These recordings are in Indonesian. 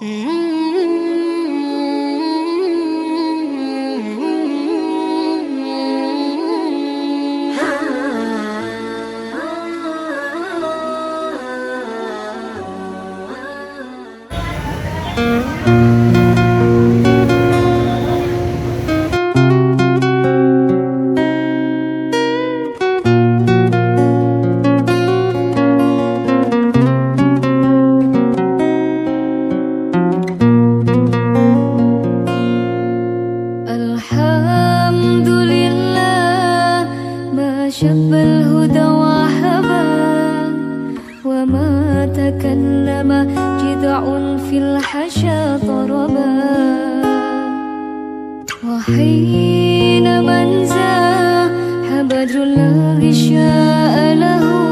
Alhamdulillah ma syabbal huda wa haba wa ma takallama jid'un fil hasya taraba wa hina man zahabadul ghisya lahu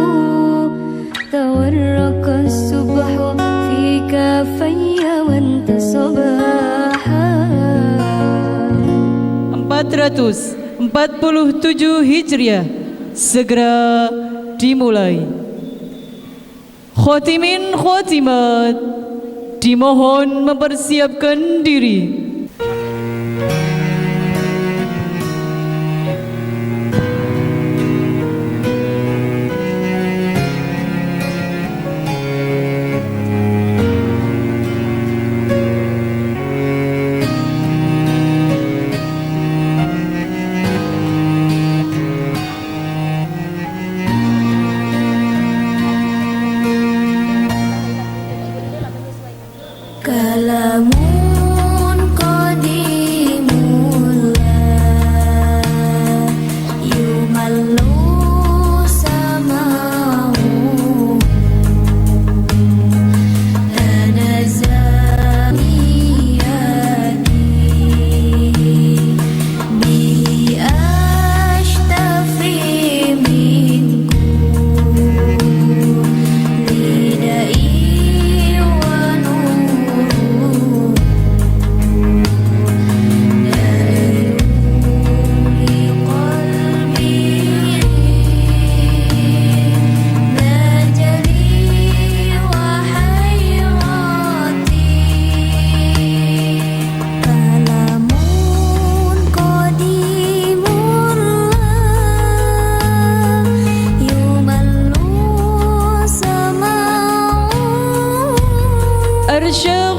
tawarraka subhu fi kafayya wa antasabaha 447 Hijriah segera dimulai. Khotimin khotimat dimohon mempersiapkan diri. Kalamun qadimul yumallu sama'u tanazamiyati bihi ashtafi minku lidai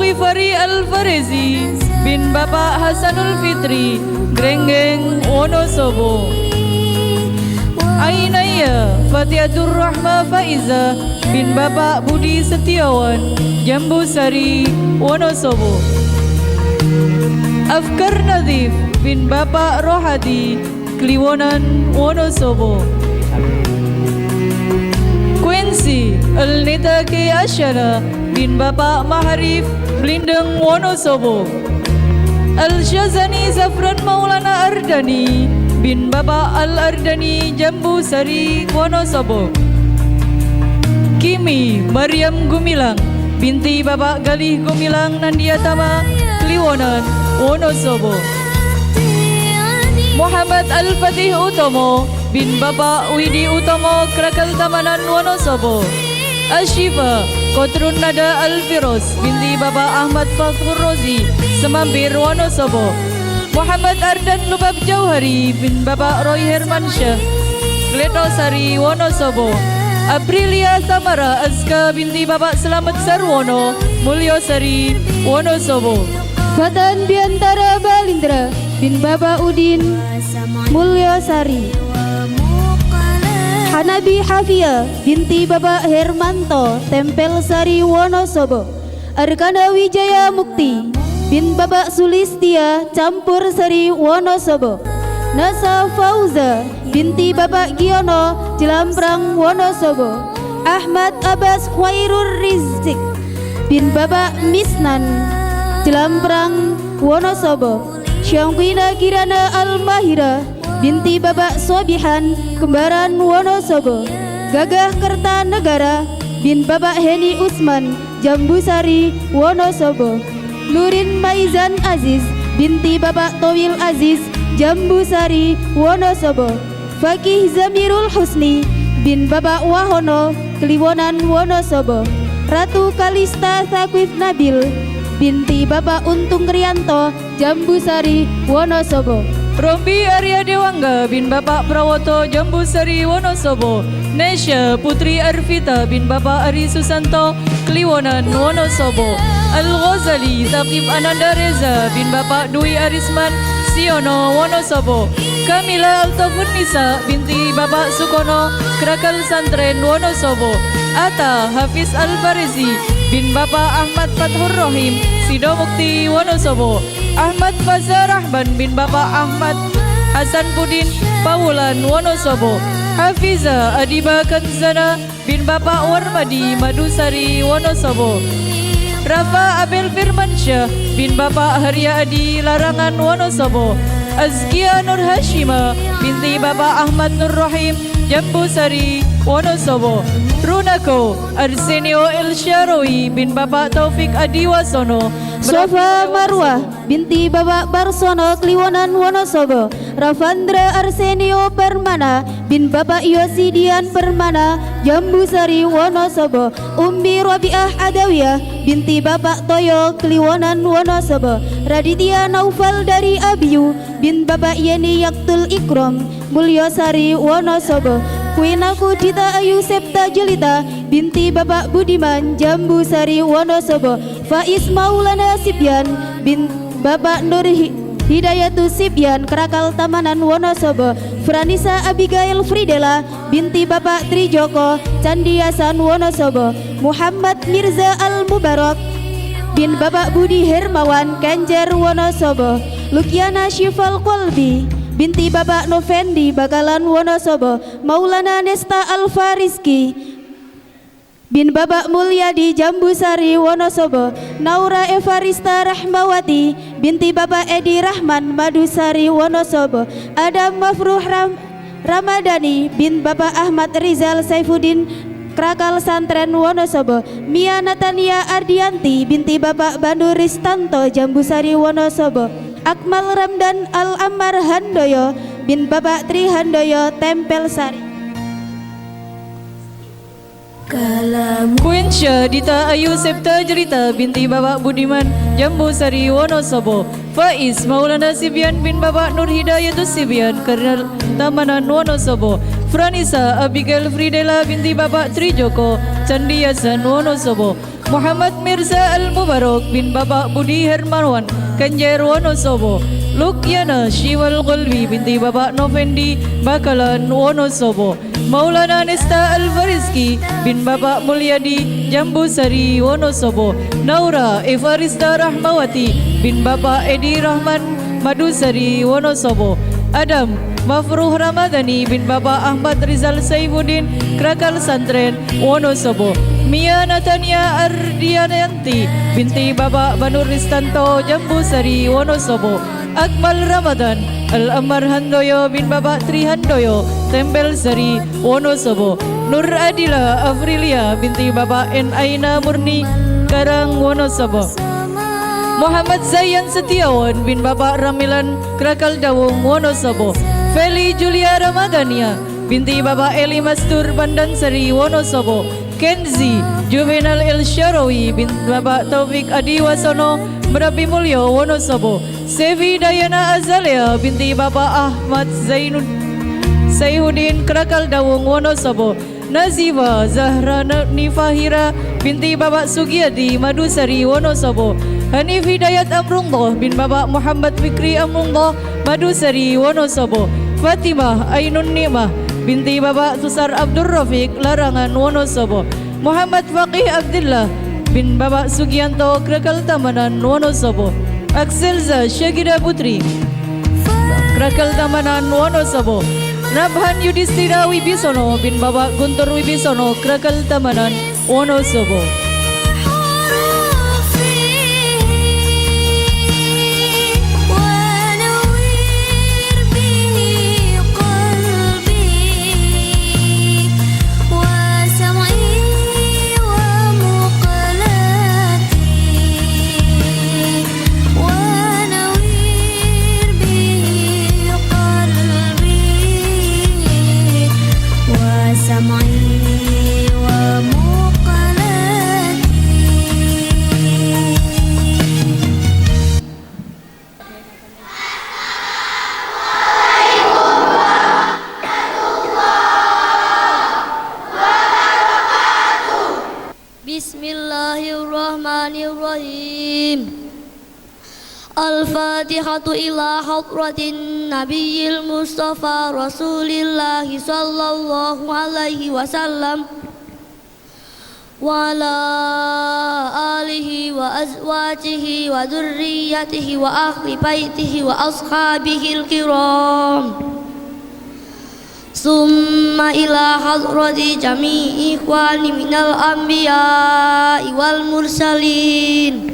Ghifari Al-Farizi bin Bapak Hasanul Fitri Grenggeng Wonosobo. Ainaya Fatihatur Rahma Faiza bin Bapak Budi Setiawan Jambu Sari Wonosobo. Afkar Nadif bin Bapak Rohadi Kliwonan Wonosobo. Quincy Al-Nita Ki Asyana bin Bapak Maharif Blindeng Wonosobo. Al-Syazani Zafran Maulana Ardani bin Bapak Al-Ardani Jambu Sari Wonosobo. Kimi Maryam Gumilang binti Bapak Galih Gumilang Nandiatama Kliwonan Wonosobo. Muhammad Al-Fatih Utomo bin Bapak Widi Utomo Krakal Tamanan Wonosobo. Ashifa Kotrun Nada Al-Firoz binti Bapak Ahmad Fakhur Rozi Semambir Wonosobo. Muhammad Ardan Lubab Jauhari bin Bapak Roy Hermansyah Gletosari Wonosobo. Aprilia Samara Azka binti Bapak Selamat Sarwono Mulyosari Wonosobo. Fatan Biantara Balindra bin Bapak Udin Mulyosari. Hanabi Hafia binti Bapak Hermanto Tempel Sari Wonosobo. Arkana Wijaya Mukti bin Bapak Sulistia Campur Sari Wonosobo. Nasa Fauza binti Bapak Giono Jelamprang Wonosobo. Ahmad Abbas Khairur Rizzik bin Bapak Misnan Jelamprang Wonosobo. Syangkwina Kirana Al-Mahira binti Bapak Sobihan Kembaran Wonosobo. Gagah Kertanegara bin Bapak Heni Usman Jambusari Wonosobo. Nurin Maizan Aziz binti Bapak Towil Aziz Jambusari Wonosobo. Fakih Zamirul Husni bin Bapak Wahono Kliwonan Wonosobo. Ratu Kalista Sakwif Nabil binti Bapak Untung Kriyanto Jambusari Wonosobo. Rombi Arya Dewangga bin Bapak Prawoto Jambusari Wonosobo. Nesya Putri Arvita bin Bapak Ari Susanto Kliwonan Wonosobo. Al-Ghazali Thaqib Ananda Reza bin Bapak Dwi Arisman Siono Wonosobo. Kamila Altafurnisa binti Bapak Sukono Krakal Santren Wonosobo. Atta Hafiz Al-Farizi bin Bapak Ahmad Fathur Rohim Sidomukti Wonosobo. Ahmad Fazar Rahman bin Bapak Ahmad Hasan Pudin Pawulan Wonosobo. Hafiza Adiba Kanzana bin Bapak Warmadi Madusari Wonosobo. Rafa Abel Firmansyah bin Bapak Harya Adi Larangan Wonosobo. Azkia Nur Hashima binti Bapak Ahmad Nur Rahim Jambusari Wonosobo. Runako Arsenio El Syarawi bin Bapak Taufik Adiwasono. Sofa Marwah binti Bapak Barsono Kliwonan Wonosobo. Ravandra Arsenio Permana bin Bapak Yosidian Permana Jambusari Wonosobo. Ummi Rabiah Adawiyah binti Bapak Toyo Kliwonan Wonosobo. Raditya Naufal dari Abiyu bin Bapak Yeni Yaktul Ikrom Mulyosari Wonosobo. Kuinaku Dita Ayu Septa Jelita binti Bapak Budiman Jambusari Wonosobo. Faiz Maulana Sibyan bin Bapak Nur Hidayatus Sibyan Krakal Tamanan Wonosobo. Franisa Abigail Fridela binti Bapak Trijoko Candiasan Wonosobo. Muhammad Mirza Al Mubarak bin Bapak Budi Hermawan Kenjer Wonosobo. Lukiana Syifal Kolbi binti Bapak Novendi Bakalan Wonosobo. Maulana Nesta Al-Fariski bin Bapak Mulyadi Jambusari Wonosobo. Naura Evarista Rahmawati binti Bapak Edi Rahman Madusari Wonosobo. Adam Mafruh Ramadhani bin Bapak Ahmad Rizal Saifuddin Krakal Santren Wonosobo. Mia Natania Ardianti binti Bapak Bandu Ristanto Jambusari Wonosobo. Akmal Ramdan Al-Ammar Handoyo bin Bapak Tri Handoyo Tempel Sari. Kuinsya Dita Ayu Septa Jerita binti Bapak Budiman Jambusari Wonosobo. Faiz Maulana Sibyan bin Bapak Nur Hidayatus Sibyan Kernal Tamanan Wonosobo. Franisa Abigail Fridela binti Bapak Trijoko Candiasan Wonosobo. Muhammad Mirza Al-Mubarak bin Bapak Budi Hermawan Kenjer Wonosobo. Lukiana Syiwal Qalbi binti Bapak Novendi Bakalan Wonosobo. Maulana Nesta Al-Fariski bin Bapak Mulyadi Jambusari Wonosobo. Naura Evarista Rahmawati bin Bapak Edi Rahman Madusari Wonosobo. Adam Mafruh Ramadhani bin Bapak Ahmad Rizal Saifuddin Krakal Santren Wonosobo. Mia Natania Ardiananti binti Bapak Banur Ristanto Jambusari Wonosobo. Akmal Ramadan Al-Ammar Handoyo bin Bapak Tri Handoyo Tempel Sari Wonosobo. Nur Adila Afrilia binti Bapak N. Aina Murni Karang Wonosobo. Muhammad Zayan Setiawan bin Bapak Ramilan Krakal Dawung Wonosobo. Feli Julia Ramadhania binti Bapak Eli Mastur Bandansari Wonosobo. Kenzi Juvenal El Syarawi bin Bapak Taufik Adiwasono Merapi Mulyo Wonosobo. Sevi Dayana Azalea binti Bapak Ahmad Saihuddin Krakal Dawung Wonosobo. Nazifa Zahra Nifahira binti Bapak Sugiyadi Madusari Wonosobo. Hanif Hidayat Amrullah bin Bapak Muhammad Fikri Amrullah Madusari Wonosobo. Fatimah Ainun Nimah binti Bapak Susar Abdur Rafiq Larangan Wonosobo. Muhammad Faqih Abdullah bin Bapak Sugianto Krakal Tamanan Wonosobo. Akselza Syagida Putri Krakal Tamanan Wonosobo. Nabhan Yudhistira Wibisono bin Bapak Guntur Wibisono Krakal Tamanan Wonosobo. سمعي ومقلتي الرحيم الفاتحة إلى حضرة النبي المصطفى رسول الله صلى الله عليه وسلم وعلى آله وأزواجه وذريته وأهل بيته وأصحابه الكرام ثم إلى حضرة جميع إخواني من الأنبياء والمرسلين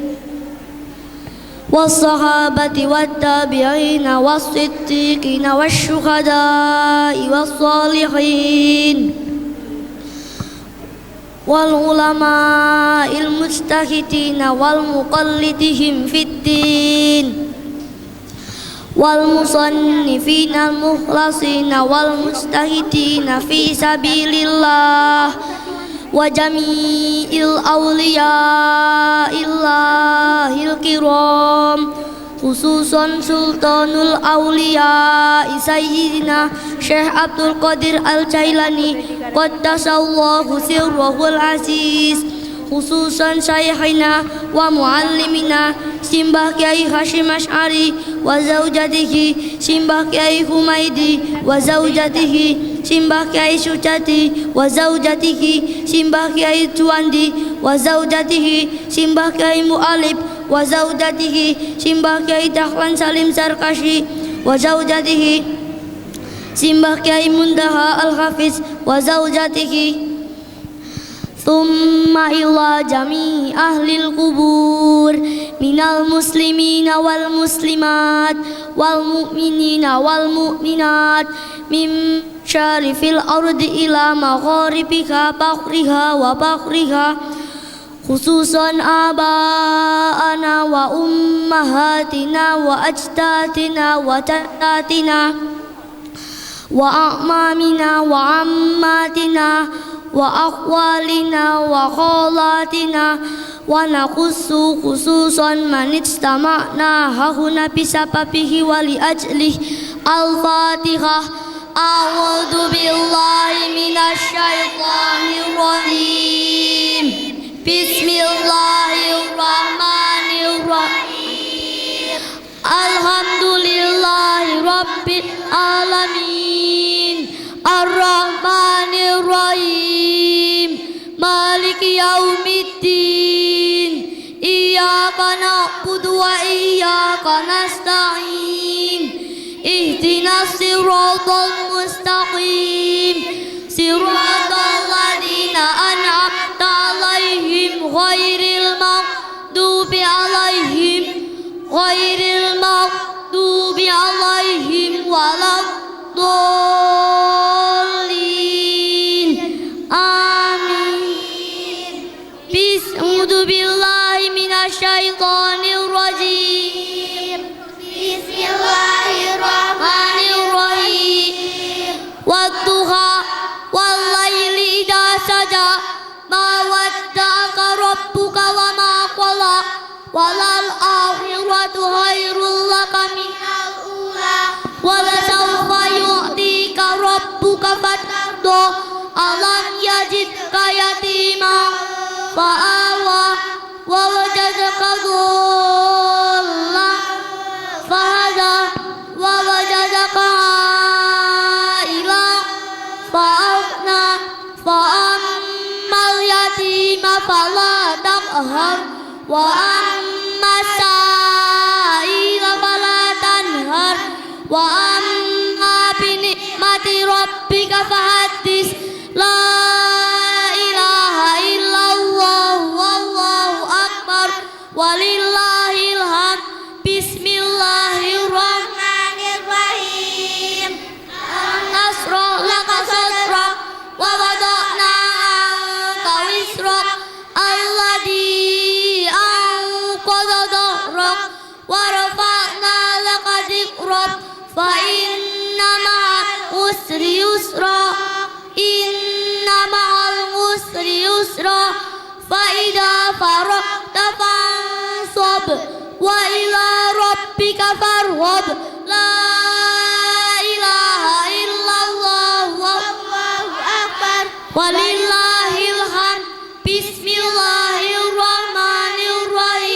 والصحابة والتابعين والصديقين والشهداء والصالحين والعلماء المجتهدين والمقلدين في الدين والمصنفين المخلصين والمجتهدين في سبيل الله وجميع الأولياء الله الكرام خصوصا سلطان الأولياء سيدنا شيخ عبد القادر الجيلاني قدس الله سره العزيز خصوصا شيخنا ومعلمنا Simbah Kiai Hashim Asy'ari wa zaujatihi Simbah Kiai Humaidi wa zaujatihi Simbah Kiai Sucati wa zaujatihi Simbah Kiai Juandi wa zaujatihi Simbah Kiai Mu'alib wa zaujatihi Simbah Kiai Dahlan Salim Sarkashi wa zaujatihi Simbah Kiai Muntaha Al-Hafiz wa zaujatihi Thumma ila jami ahlil kubur minal muslimina wal muslimat wal mu'minina wal mu'minat min syarifil ardi ila magharibiha bakhriha wa bakhriha khususan aba'ana wa ummahatina wa ajdadina wa jaddatina wa a'mamina wa ammatina wa akhwalina wa khalatina wa naqussu khususan man istama'na hahuna bisababihi wa li ajlih al-fatihah a'udzu billahi minasy syaithanir rajim bismillahirrahmanirrahim alhamdulillahi rabbil alamin ar-rahmanir rahim maliki yaumiddin iyyaka na'budu wa iyyaka nasta'in ihdinas siratal mustaqim siratal ladzina an'amta 'alaihim ghairil maghdubi 'alaihim waladdallin amin bismillahi minasyaitonir rajim bismillahirrahmanirrahim wadduha wal laili idza saja ma wadda'aka rabbuka wa ma qala walal akhiratu khairul laka minal ula wala sawfa yu'tika rabbuka fatarda alam yajidka yatima fa'awa wa wajadaka dhallan fahada wa wajadaka ila fa'afna fa'ammal yatima fala taqhar wa amma sa'ila fala tanhar wa amma bi ni'mati rabbika fahaddis la ilaha illallah wallahu akbar walillahil hamd bismillahirrahmanirrahim nasrah laka sadrak wa wada'na anka wisrak alladhi anqadha dhahrak wa rafa'na laka dhikrak fa inna ma'al usri yusra inna ma'al usri yusra fa idza faragta fansab wa ila rabbika farghab la ilaha illallah wallahu akbar walillahil hamd bismillahirrahmanirrahim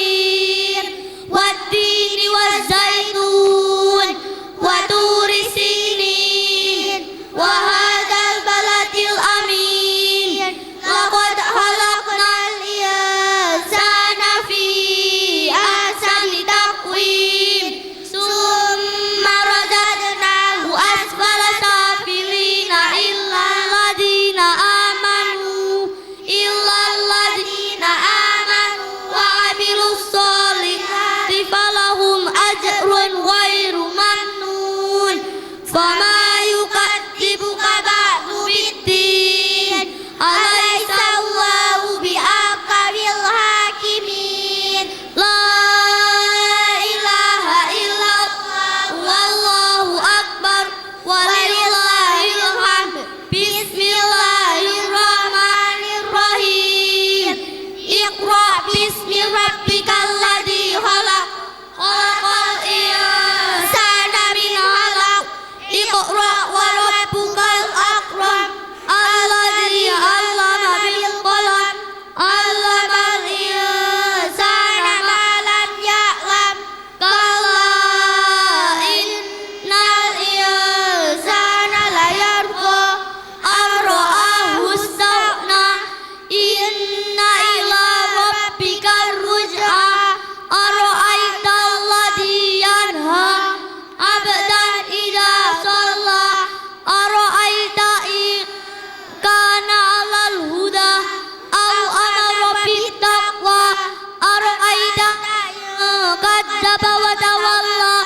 كذب وتولى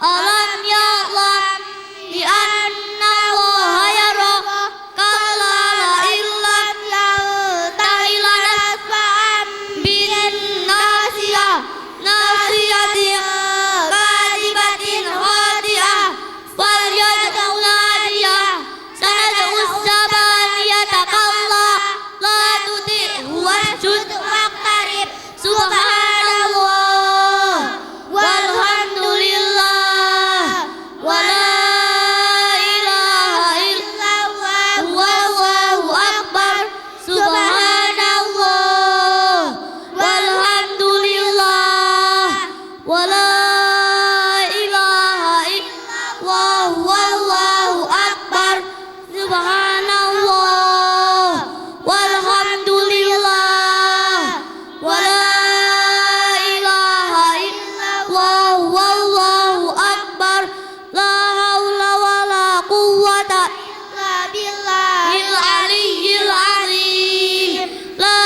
ألم يعلم بأن الله يرى كلا لئن لم ينته لنسفعا بالناصية ناصية كاذبة خاطئة فليدع ناديه سندع الزبانية كلا لا تطعه واسجد واقترب سبحان الله والحمد لله ولا إله إلا الله والله أكبر سبحان الله والحمد لله ولا إله إلا الله والله أكبر سبحان الله والحمد لله ولا إله إلا الله والله أكبر لا حول ولا قوة إلا بالله العلي العظيم لا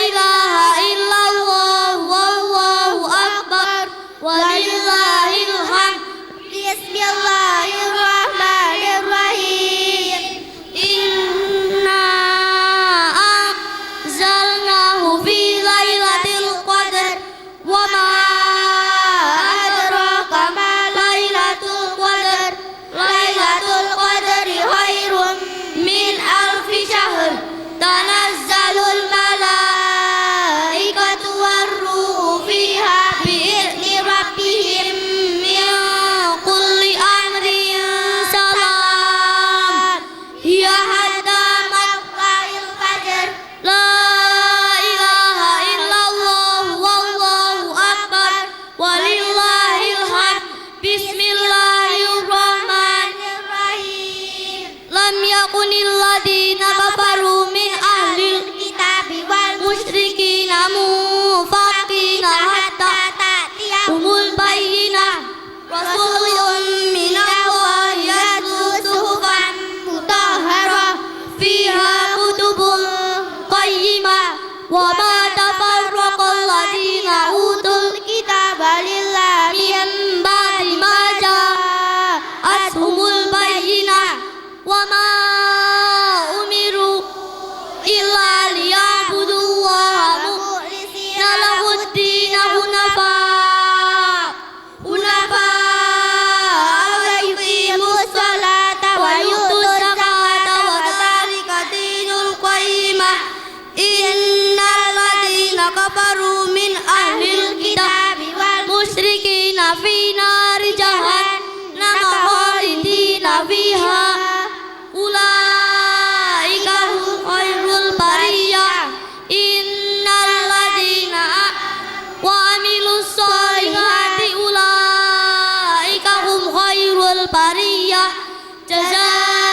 إله إلا الله والله أكبر ولله الحمد بسم الله الرحمن الرحيم إنا أنزلناه في ليلة القدر وما أدراك ما ليلة القدر ليلة القدر خير من ألف شهر تنزل الملائكة والروح فيها بإذن ربهم من كل أمر سلام هي حتى مطلع الفجر لا إله إلا الله والله أكبر ولله الحمد بسم الله الرحمن الرحيم لم يكن الذين كفروا من أهل الكتاب والمشركين منفكين حتى تأتيهم البينة رسول من الله يتلو صحفا مطهرة فيها كتب قيمة وما تفرق الذين أوتوا الكتاب إلا من بعد ما جاءتهم البينة وما أمروا إلا ليعبدوا الله مخلصين له الدين حنفاء ويقيموا الصلاة ويؤتوا الزكاة وذلك دين القيمة إن الذين كفروا من أهل الكتاب والمشركين في نار جهنم خالدين فيها أولئك هم خير البرية إن الذين وعملوا الصالحات أولئك هم خير البرية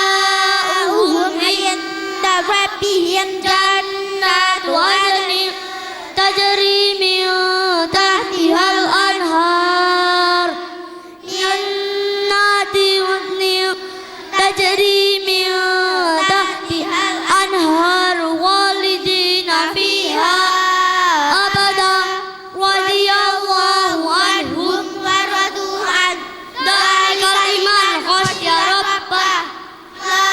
جزاؤهم عند ربهم جنات عدن تجري من تحتها الأنهار جنات عدن تجري من تحتها الأنهار خالدين فيها أبدا رضي الله عنهم ورضوا عنه ذلك لمن خشي ربه لا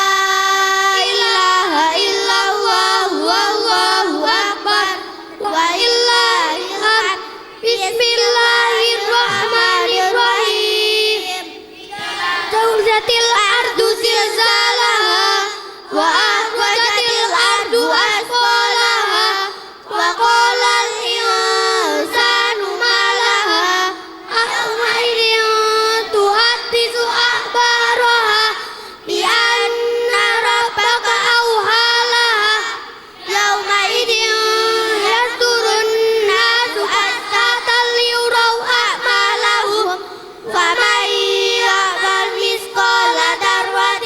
إله إلا الله والله أكبر ولله الحمد بسم الله الرحمن الرحيم زوجت الأرض زلزالها وأخرجت الأرض أثقالها وقال الإنسان ما لها يومئذ تحدث أخبارها بأن ربك أوحى لها يومئذ يصدر الناس أشتاتا ليروا أعمالهم فمن يعمل مثقال ذرة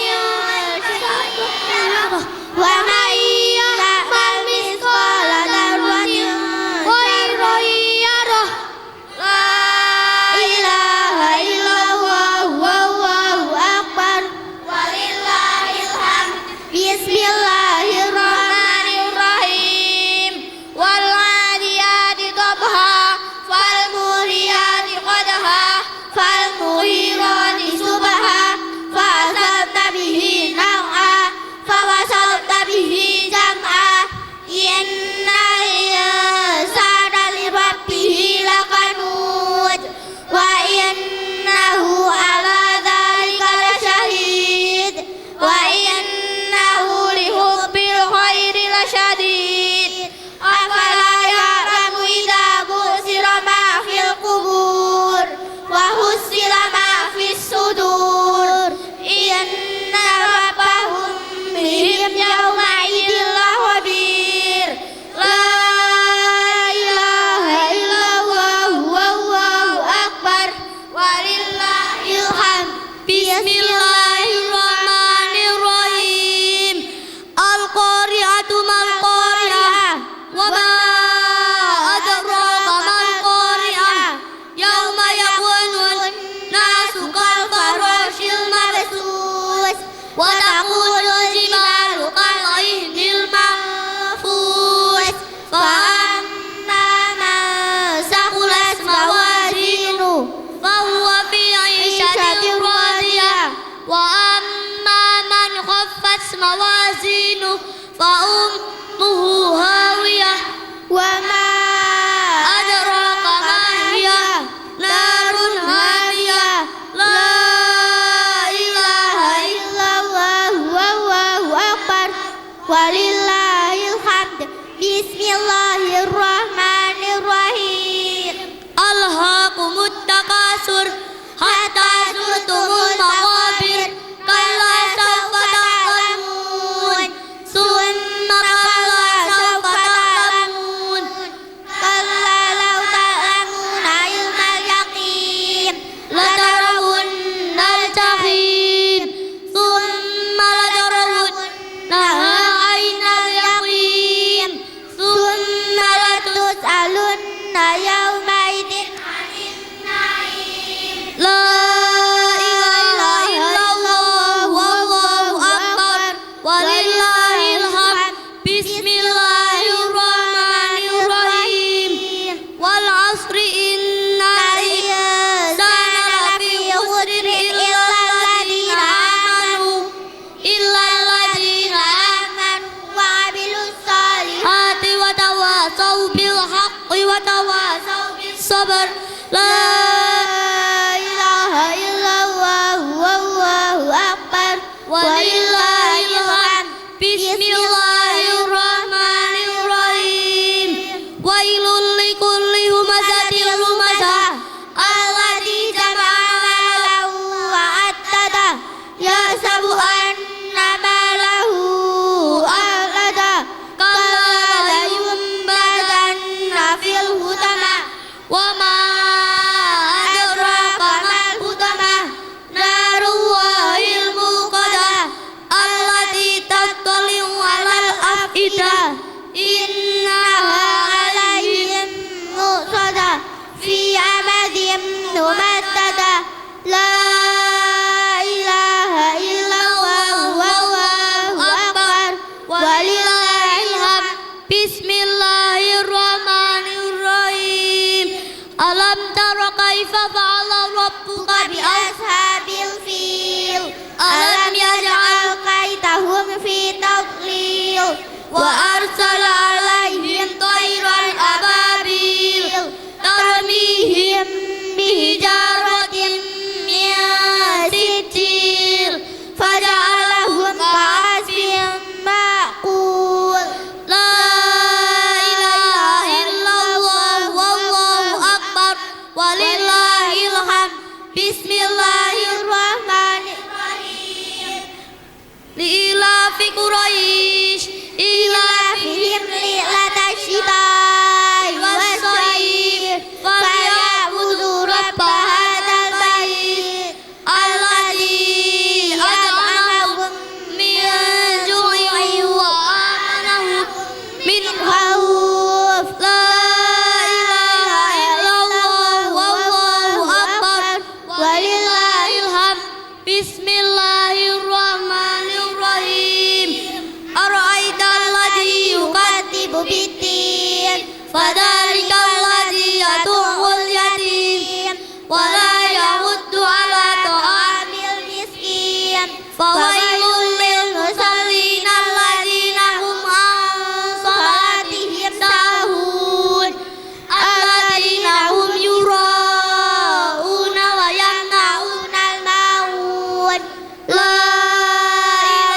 موازينه فأمه هاوية وما أدراك ما هي نار هامية لا إله إلا الله والله أكبر ولله الحمد بسم الله الرحمن الرحيم ألهاكم التكاثر حتى زرتم المقابر كلا سوف تعلمون ثم كلا سوف تعلمون كلا لو تعلمون علم اليقين لترون الجحيم ثم لترونها عين اليقين ثم لتسألن يومئذ عن النعيم لا إله إلا الله والله أكبر ولله الحمد بسم الله الرحمن الرحيم والعصر إن الإنسان لفي خسر إلا الذين آمنوا وعملوا الصالحات وتواصوا بالحق وتواصوا بالصبر لا إله إلا الله والله أكبر ولله الحمد بسم الله الرحمن الرحيم ويل لكل همزة لمزة الذي جمع ماله وعدده يحسب أن ماله أخلده كلا لينبذن في الحطمة وما أدراك ما الحطمة نار الله الموقدة التي تطلع على الأفئدة إنها عليهم مؤصدة في أمد ممددة لا إله إلا الله والله أكبر ولله الحمد بسم الله الرحمن الرحيم ألم تر كيف فعل ربك بأصحاب الفيل ألم يجعل كيدهم في تضليل وأرسل عليهم طيرا أبابيل ترميهم بحجارة من سجيل فجعلهم كعصف مأكول لا إله إلا الله والله أكبر ولله الحمد بسم الله الرحمن الرحيم لإلاف قريش إلافهم رحلة الشتاء والصيف فليعبدوا رب هذا البيت الذي أطعمهم من جوع وآمنهم من خوف لا إله إلا الله والله أكبر ولله الحمد بسم الله الرحمن الرحيم أرأيت الذي يكذب بالدين فذلك الذي يدع اليتيم ولا يحض على طعام المسكين فويل للمصلين الذين هم عن صلاتهم ساهون الذين هم يراءون ويمنعون الماعون لا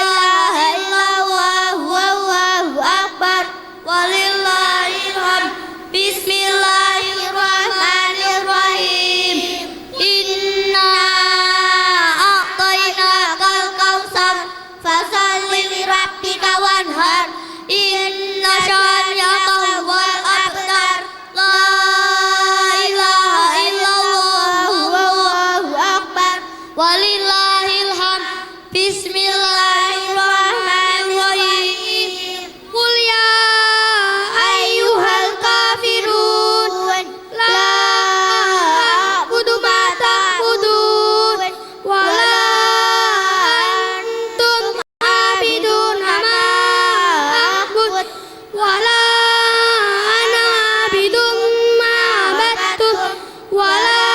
إله إلا الله والله أكبر ولله الحمد بسم الله الرحمن الرحيم إنا أعطيناك الكوثر فصل لربك وانهر إن شانئك هو الأبتر لا إله إلا الله والله أكبر ولله الحمد بسم الله الرحمن الرحيم قل يا أيها الكافرون لا أعبد ما تعبدون ولا أنتم عابدون ما أعبد ولا أنا عابد ما عبدتم ولا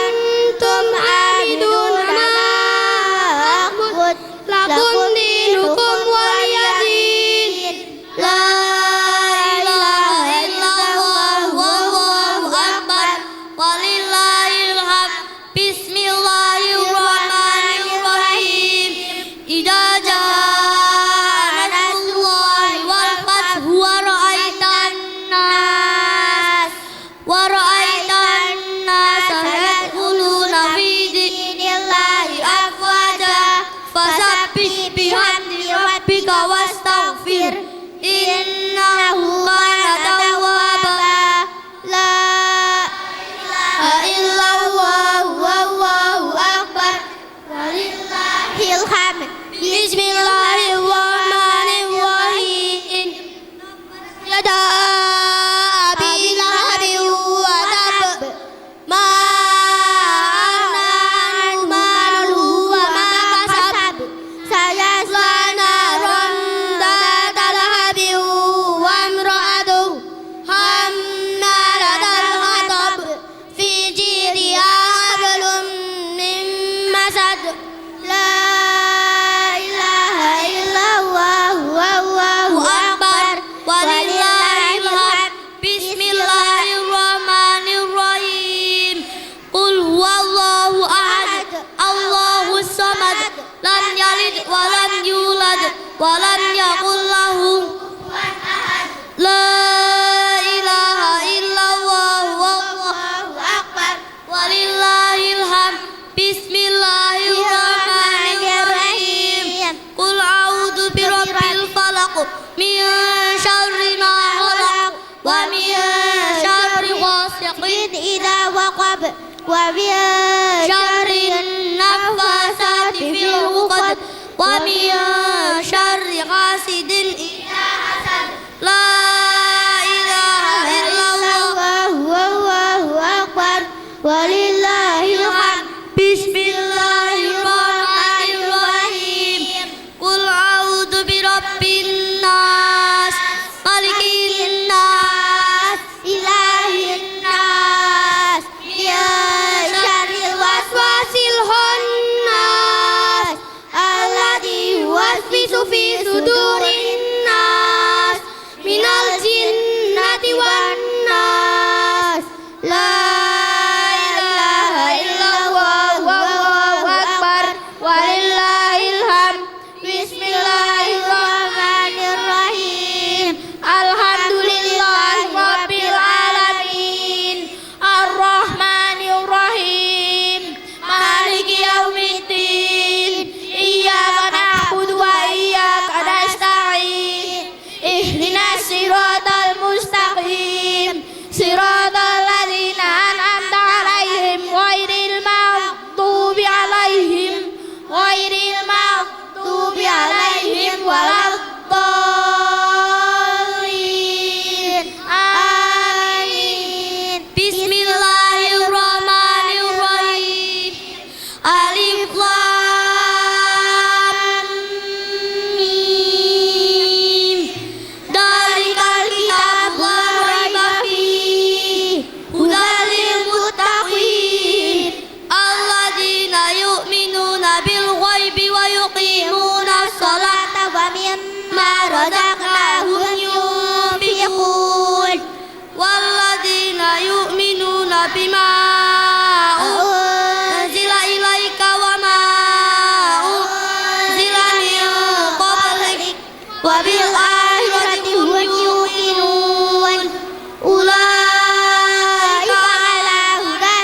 أنتم عابدون ما أعبد لكم ولم يكن له لا إله إلا الله والله أكبر ولله الحمد بسم الله الرحمن الرحيم قل أعوذ برب الفلق من شر ما خلق ومن شر غاسق إذا وقب ومن شر النفاثات في العقد ومن شر حاسد إذا حسد لا إله إلا الله والله أكبر ولله الحمد بسم الله الرحمن الرحيم قل أعوذ برب الناس ملك الناس إله الناس من شر الوسواس الخناس الذي يوسوس في صدور الناس من الجنة والناس لا إله إلا الله والله أكبر ولله الحمد بسم الله الرحمن الرحيم الحمد لله رب العالمين الرحمن الرحيم مالك يوم الدين إياك نعبد وإياك نستعين اهدنا الصراط المستقيم صراط الذين أنعمت عليهم غير المغضوب عليهم ولا الضالين آمين بسم الله الرحمن الرحيم ألف لام ميم ذلك الكتاب لا ريب فيه هدى للمتقين الذين يؤمنون بالغيب ويقيمون الصلاة ومما رزقناهم ينفقون والذين يؤمنون بما أنزل إليك وما أنزل من قبلك وبالآخرة هم يوقنون أولئك على هدى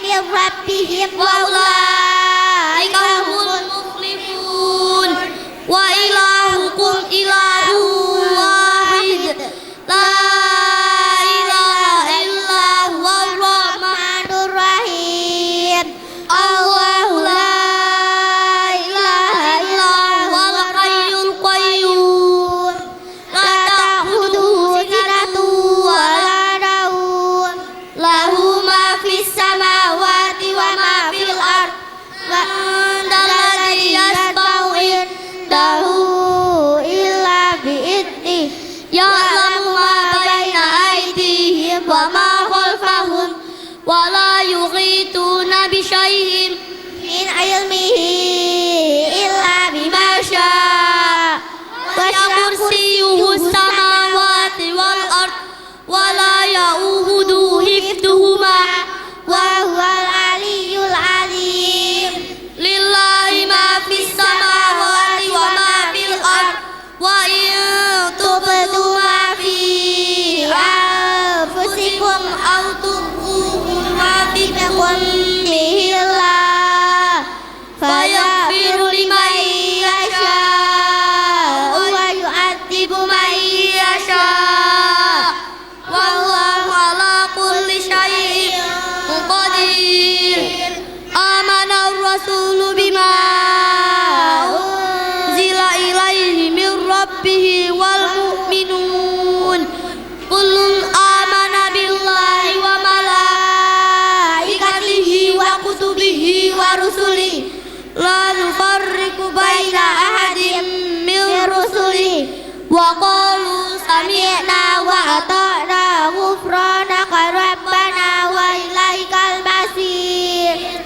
من ربهم وأولئك هم المفلحون وإلهكم إله واحد لا إله إلا هو الرحمن الرحيم الله لا إله إلا هو الحي القيوم لا تأخذه سنة ولا نوم له ما في السماوات وما في الأرض من ذا الذي يشفع عنده إلا بإذنه يعلم ما بين أيديهم وما خلفهم ولا يحيطون بشيء من علمه إلا بما شاء وسع كرسيه السماوات والأرض ولا يؤوده حفظهما وهو العلي العظيم لله ما في السماوات وما في الأرض وإن تبدوا ما في أنفسكم أو تخفوه يعذبكم به الله فيغفر لمن يشاء ويعذب من يشاء والله على كل شيء قدير آمن الرسول بما أنزل إليه من ربه والمؤمنون كل آمن بالله وملائكته وكتبه ورسله لا نفرق بين أحد من رسله وقالوا سمعنا وأطعنا غفرانك ربنا وإليك المصير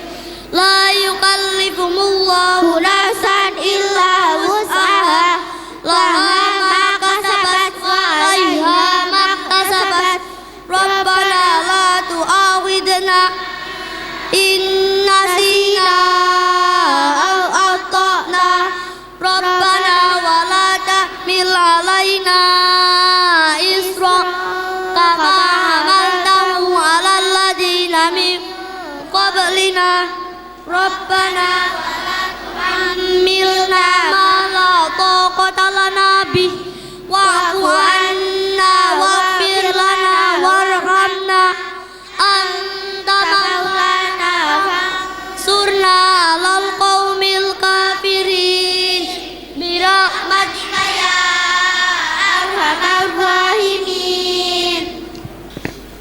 لا يكلف الله نفسا إلا وسعها لها ما كسبت وعليها ما اكتسبت ربنا لا تؤاخذنا إن نسينا أو أخطأنا ربنا ولا قبلنا ربنا ولا تحملنا ما لا طاقة لنا به واعف عنا واغفر لنا وارحمنا أنت مولانا فانصرنا على القوم الكافرين برحمتك يا أرحم الراحمين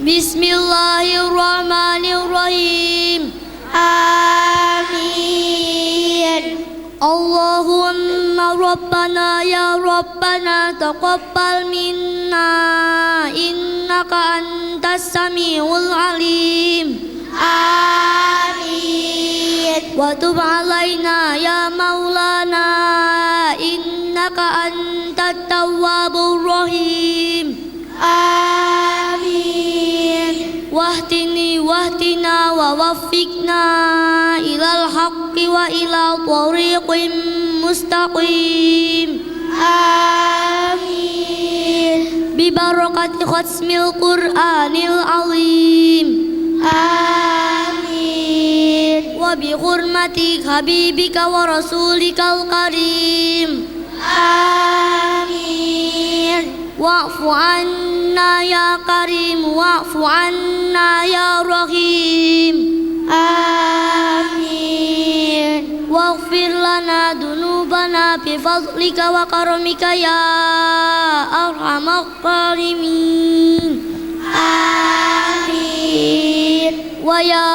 بسم الله الرحمن الرحيم آمين اللهم ربنا يا ربنا تقبل منا إنك أنت السميع العليم آمين وتب علينا يا مولانا إنك أنت التواب الرحيم آمين واهدنا ووفقنا إلى الحق وإلى طريق مستقيم آمين ببركة ختم القرآن العظيم آمين وبحرمة حبيبك ورسولك الكريم آمين واعف عنا يا كريم واعف عنا يا رحيم آمين واغفر لنا ذنوبنا بفضلك وكرمك يا أرحم الراحمين آمين ويا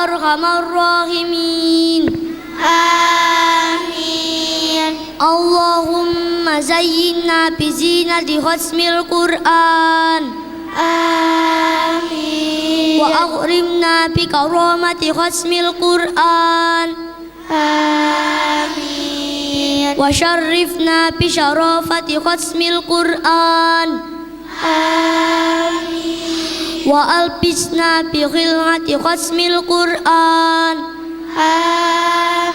أرحم الراحمين آمين اللهم زينا بزينة ختم القرآن آمين وأكرمنا بكرامة ختم القرآن آمين وشرفنا بشرافة ختم القرآن آمين وألبسنا بخلعة ختم القرآن آمين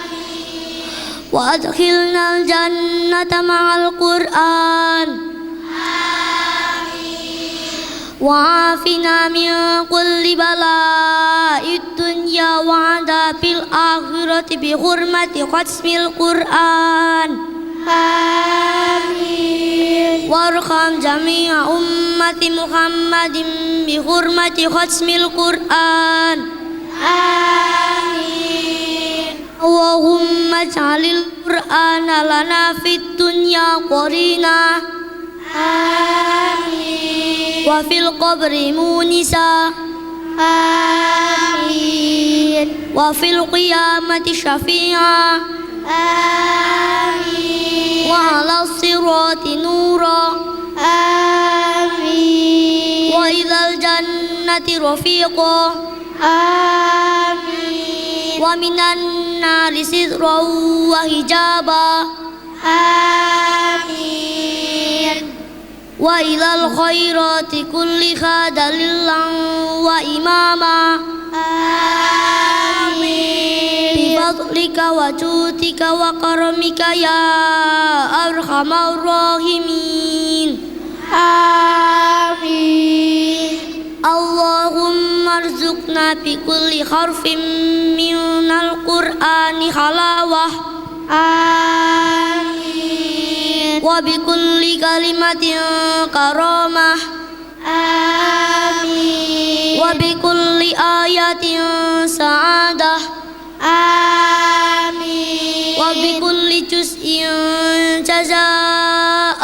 وأدخلنا الجنة مع القرآن وعافنا من كل بلاء الدنيا وعذاب الآخرة بحرمة ختم القرآن آمين وارحم جميع أمة محمد بحرمة ختم القرآن آمين اللهم اجعل القرآن لنا في الدنيا قرينا آمين وفي القبر مونسا آمين وفي القيامة شفيعا آمين وعلى الصراط نورا آمين وإلى الجنة رفيقا آمين ومن النار سترا وحجابا آمين وإلى الخيرات كلها دليلا وإماما آمين بفضلك وجودك وكرمك يا أرحم الراحمين آمين اللهم ارزقنا بكل حرف من القرآن حلاوة آمين وبكل كلمة كرامة آمين وبكل آية سعادة آمين وبكل جزء جزاء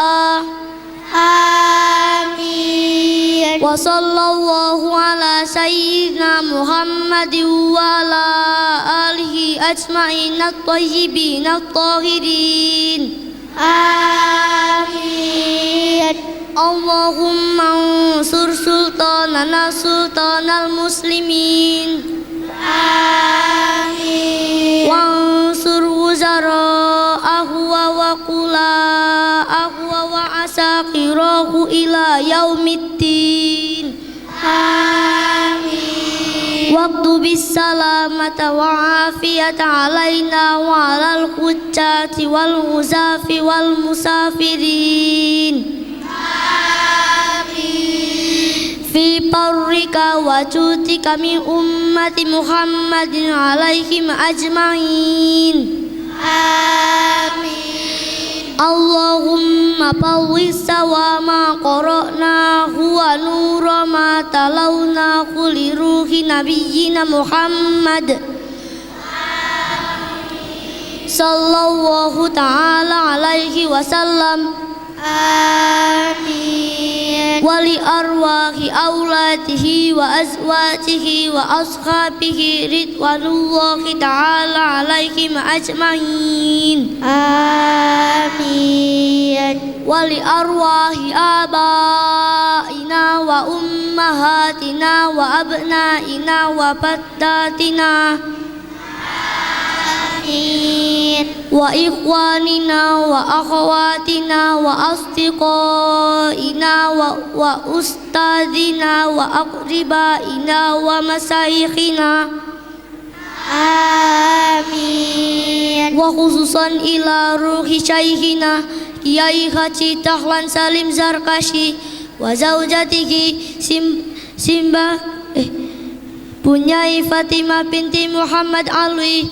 آمين وصلى الله على سيدنا محمد وعلى آله أجمعين الطيبين الطاهرين آمين اللهم انصر سلطاننا سلطان المسلمين آمين وانصر وزراءه ووكلاءه وعساكره إلى يوم الدين آمين واكتب السلامة والعافية علينا وعلى الحجاج والغزاة والمسافرين في برك وجودك من أمة محمد عليهم أجمعين آمين اللهم بوّ سوى ما قرأناه ونور ما تلوناه لروح نبينا محمد صلى الله تعالى عليه وسلم آمين ولأرواح أولاده وأزواجه وأصحابه رضوان الله تعالى عليهم أجمعين آمين ولأرواح آبائنا وأمهاتنا وأبنائنا وبناتنا وإخواننا وأخواتنا وأصدقائنا وأستاذنا وأقربائنا ومشايخنا آمين وخصوصا إلى روح شيخنا Kiai Haji Dahlan Salim Zarkashi wa zaujatihi Bunyai Fatimah binti Muhammad Alwi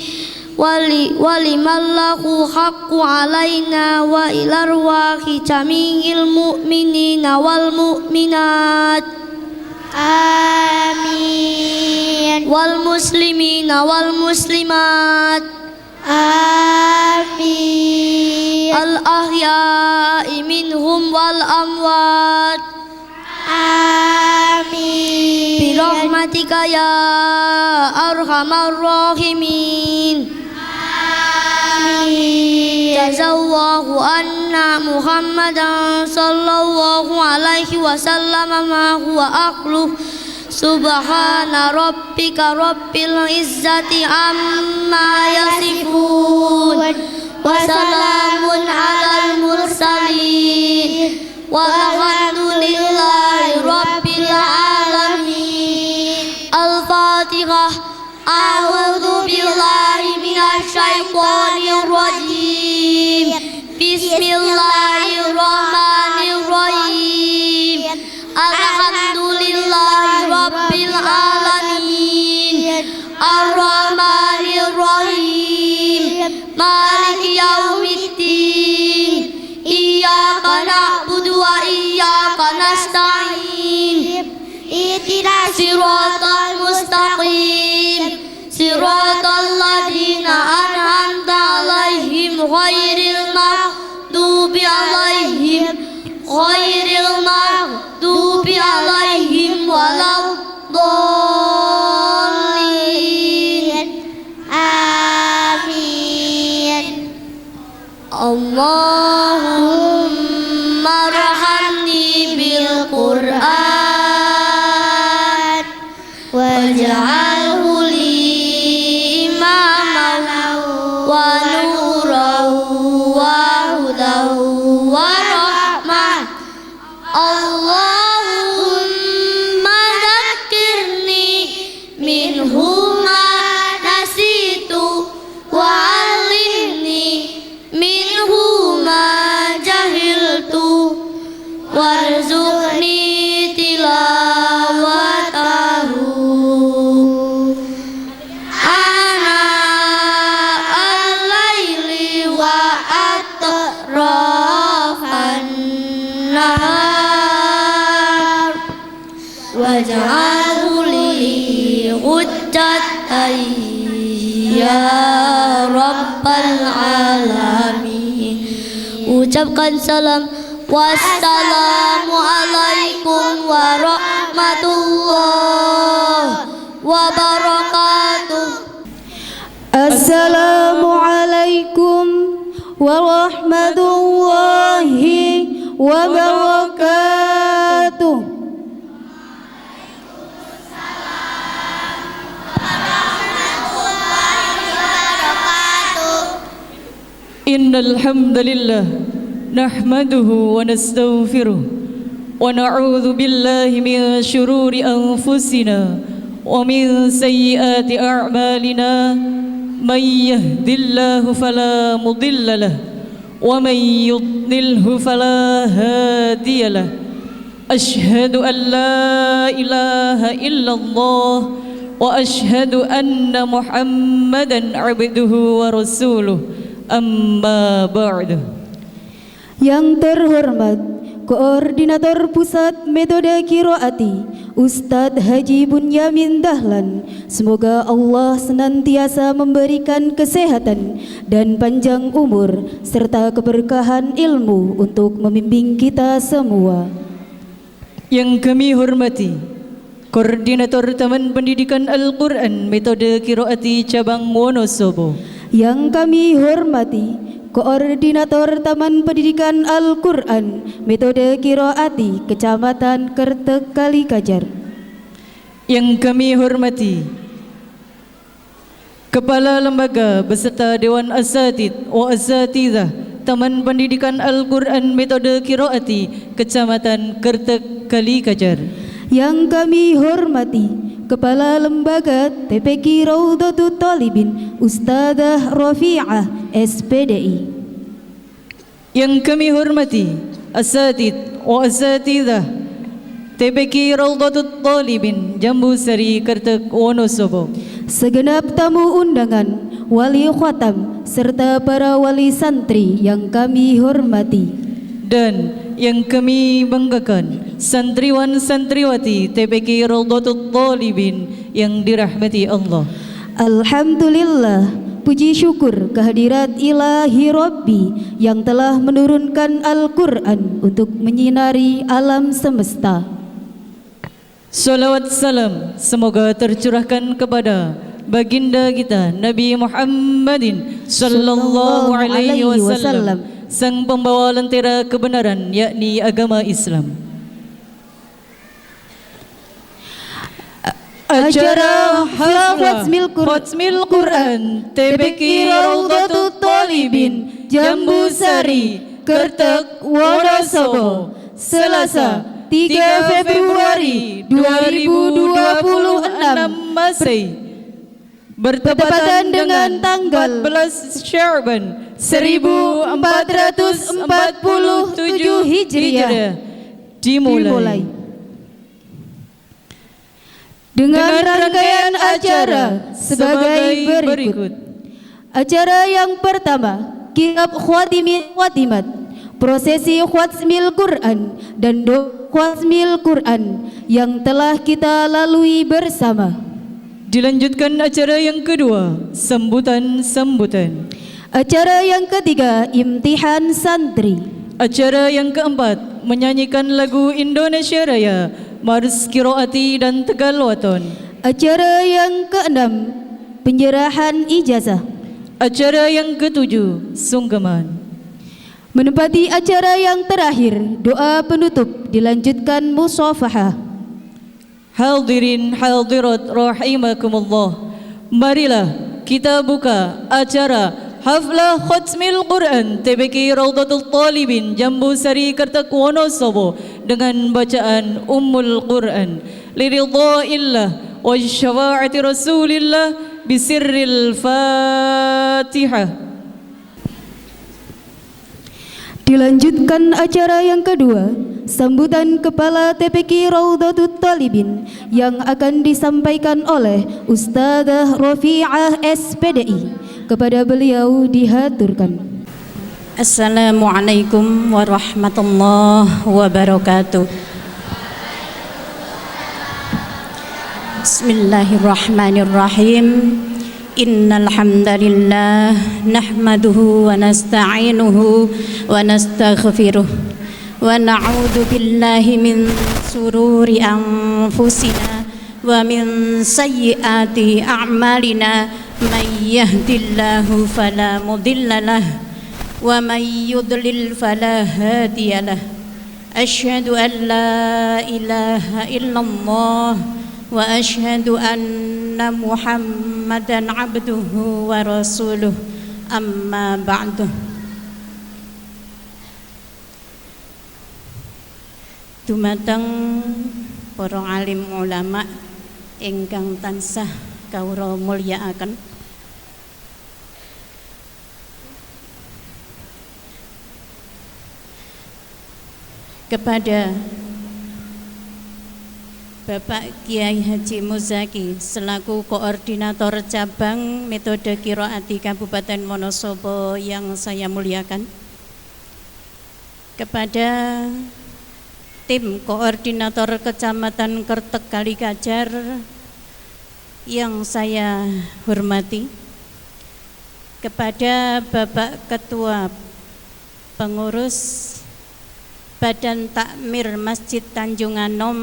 wali mallahu haqqu alaina wa ilarwahi jami'il mu'minina wal mu'minat amin wal muslimina wal muslimat amin al ahya'i minhum wal amwat amin birahmatika ya arhamar rahimin Jazallahu anna Muhammadan sallallahu alaihi wasallam ma huwa aqluh Subhana rabbika rabbil izzati amma yasifun wa salamun alal mursalin walhamdulillahi rabbil alamin Al-Fatihah A'udzu billahi minasy syaithanir rajim Bismillahirrahmanirrahim Alhamdulillahi rabbil alamin Ar-Rahmanir Rahim Maliki yaumiddin Iyyaka na'budu wa iyyaka nasta'in Ihdinas siratal mustaqim Siratal ladzina an'amta 'alaihim ghairil maghdubi 'alaihim waladdallin Amin Allahumma arhamni bil Qur'an waj'alhu Allahumma zakkirni minhuma nasitu wa 'allimni minhuma jahiltu warzuqni tilawatahu ana al-laili wa atrafan nahar waj'alhu li hujjatan ya rabbal alamin ucapkan salam wassalamu alaikum warahmatullahi wabarakatuh Assalamualaikum warahmatullahi wabarakatuh. Innal hamdalillah nahmaduhu wa nastaghfiruh wa na'udzu billahi min shururi anfusina wa min sayyiati a'malina may yahdihillahu fala mudilla lahu wa may yudlilhu fala hadiya lahu Asyhadu an la ilaha illallah wa asyhadu anna Muhammadan abduhu wa rasuluh. Amma ba'du. Yang terhormat Koordinator Pusat Metode Qiraati Ustadz Haji Bunyamin Dahlan, semoga Allah senantiasa memberikan kesehatan dan panjang umur serta keberkahan ilmu untuk membimbing kita semua. Yang kami hormati Koordinator Taman Pendidikan Al-Quran Metode Qiraati Cabang Wonosobo. Yang kami hormati Koordinator Taman Pendidikan Al-Quran Metode Qiraati Kecamatan Kertek Kalikajar. Yang kami hormati Kepala Lembaga beserta Dewan Asatid wa Asatidzah Taman Pendidikan Al-Quran Metode Qiraati Kecamatan Kertek Kalikajar. Yang kami hormati Kepala Lembaga TPQ Raudhatul Thalibin Ustadzah Rafi'ah SPDI. Yang kami hormati Asatid wa Asatidzah TPQ Raudhatul Thalibin Jambu Sari Kertek Wonosobo. Segenap tamu undangan, wali khatam serta para wali santri yang kami hormati. Dan yang kami banggakan santriwan santriwati TPQ Raudhatul Thalibin yang dirahmati Allah. Alhamdulillah, puji syukur kehadirat ilahi Rabbi yang telah menurunkan Al-Quran untuk menyinari alam semesta. Salawat salam semoga tercurahkan kepada baginda kita Nabi Muhammadin sallallahu alaihi wasallam, sang pembawa lentera kebenaran yakni agama Islam. Acara Khatmil Quran TPQ Raudhatul Thalibin Jambu Sari Kertek Wonosobo, Selasa 3 Februari 2026 Masehi, bertepatan dengan tanggal 14 Sya'ban 1447 Hijriah dimulai dengan rangkaian acara sebagai berikut. Acara yang pertama, Kirab Khatimat, prosesi Khatmil Quran dan doa Khatmil Quran yang telah kita lalui bersama. Dilanjutkan acara yang kedua, sambutan. Acara yang ketiga, imtihan santri. Acara yang keempat, menyanyikan lagu Indonesia Raya, Mars Qiraati dan Tegal Waton. Acara yang keenam, penyerahan ijazah. Acara yang ketujuh, sungkeman. Menempati acara yang terakhir, doa penutup dilanjutkan musafahah. Hadirin hadirat rahimakumullah, marilah kita buka acara Haflah Khatmil Quran TPQ Raudhatul Thalibin Jambu Sari Kertek Wonosobo dengan bacaan Ummul Quran liridhaillah wa syafaati Rasulillah bisirril Fatihah. Dilanjutkan acara yang kedua, sambutan Kepala TPQ Raudhatul Thalibin yang akan disampaikan oleh Ustadzah Rafi'ah SPDI. Kepada beliau dihaturkan. Assalamualaikum warahmatullahi wabarakatuh. Bismillahirrahmanirrahim. Innal hamdalillah nahmaduhu wa nasta'inuhu wa nastaghfiruh wa na'udzu billahi min sururi anfusina wa min sayyiati a'malina man yahdillahu fala mudilla lahu wa man yudlil fala hadiya lahu. Asyhadu an la ilaha illallah wa asyhadu anna Muhammadan abduhu wa rasuluh. Amma ba'du. Dumateng para alim ulama ingkang tansah kawula mulyakaken, kepada Bapak Kiai Haji Muzaki selaku Koordinator Cabang Metode Qiraati Kabupaten Wonosobo yang saya muliakan, kepada tim Koordinator Kecamatan Kertek Kalikajar yang saya hormati, kepada Bapak Ketua Pengurus Badan Takmir Masjid Tanjung Anom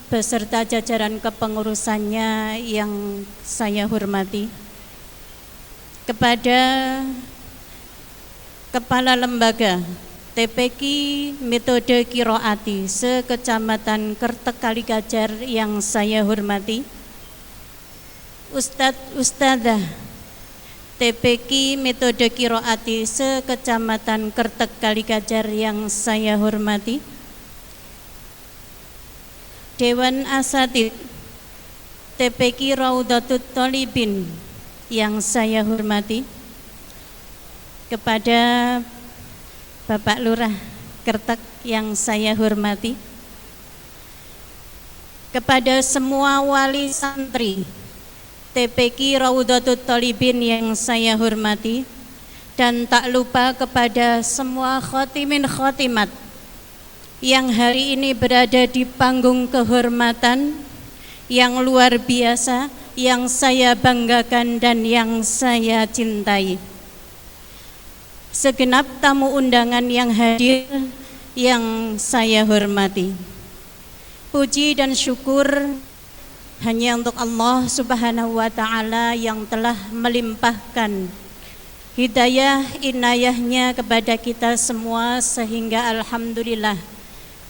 beserta jajaran kepengurusannya yang saya hormati, kepada Kepala Lembaga TPQ Metode Qiraati se-Kecamatan Kertek Kalikajar yang saya hormati, Ustadzah TPQ Metode Qiraati se-Kecamatan Kertek Kalikajar yang saya hormati, Dewan Asatidz TPQ Raudhatut Thalibin yang saya hormati, kepada Bapak Lurah Kertek yang saya hormati, kepada semua wali santri TPQ Raudhatut Thalibin yang saya hormati, dan tak lupa kepada semua khotimin khotimat yang hari ini berada di panggung kehormatan yang luar biasa, yang saya banggakan dan yang saya cintai. Segenap tamu undangan yang hadir yang saya hormati, puji dan syukur hanya untuk Allah Subhanahu wa Ta'ala yang telah melimpahkan hidayah inayahnya kepada kita semua, sehingga alhamdulillah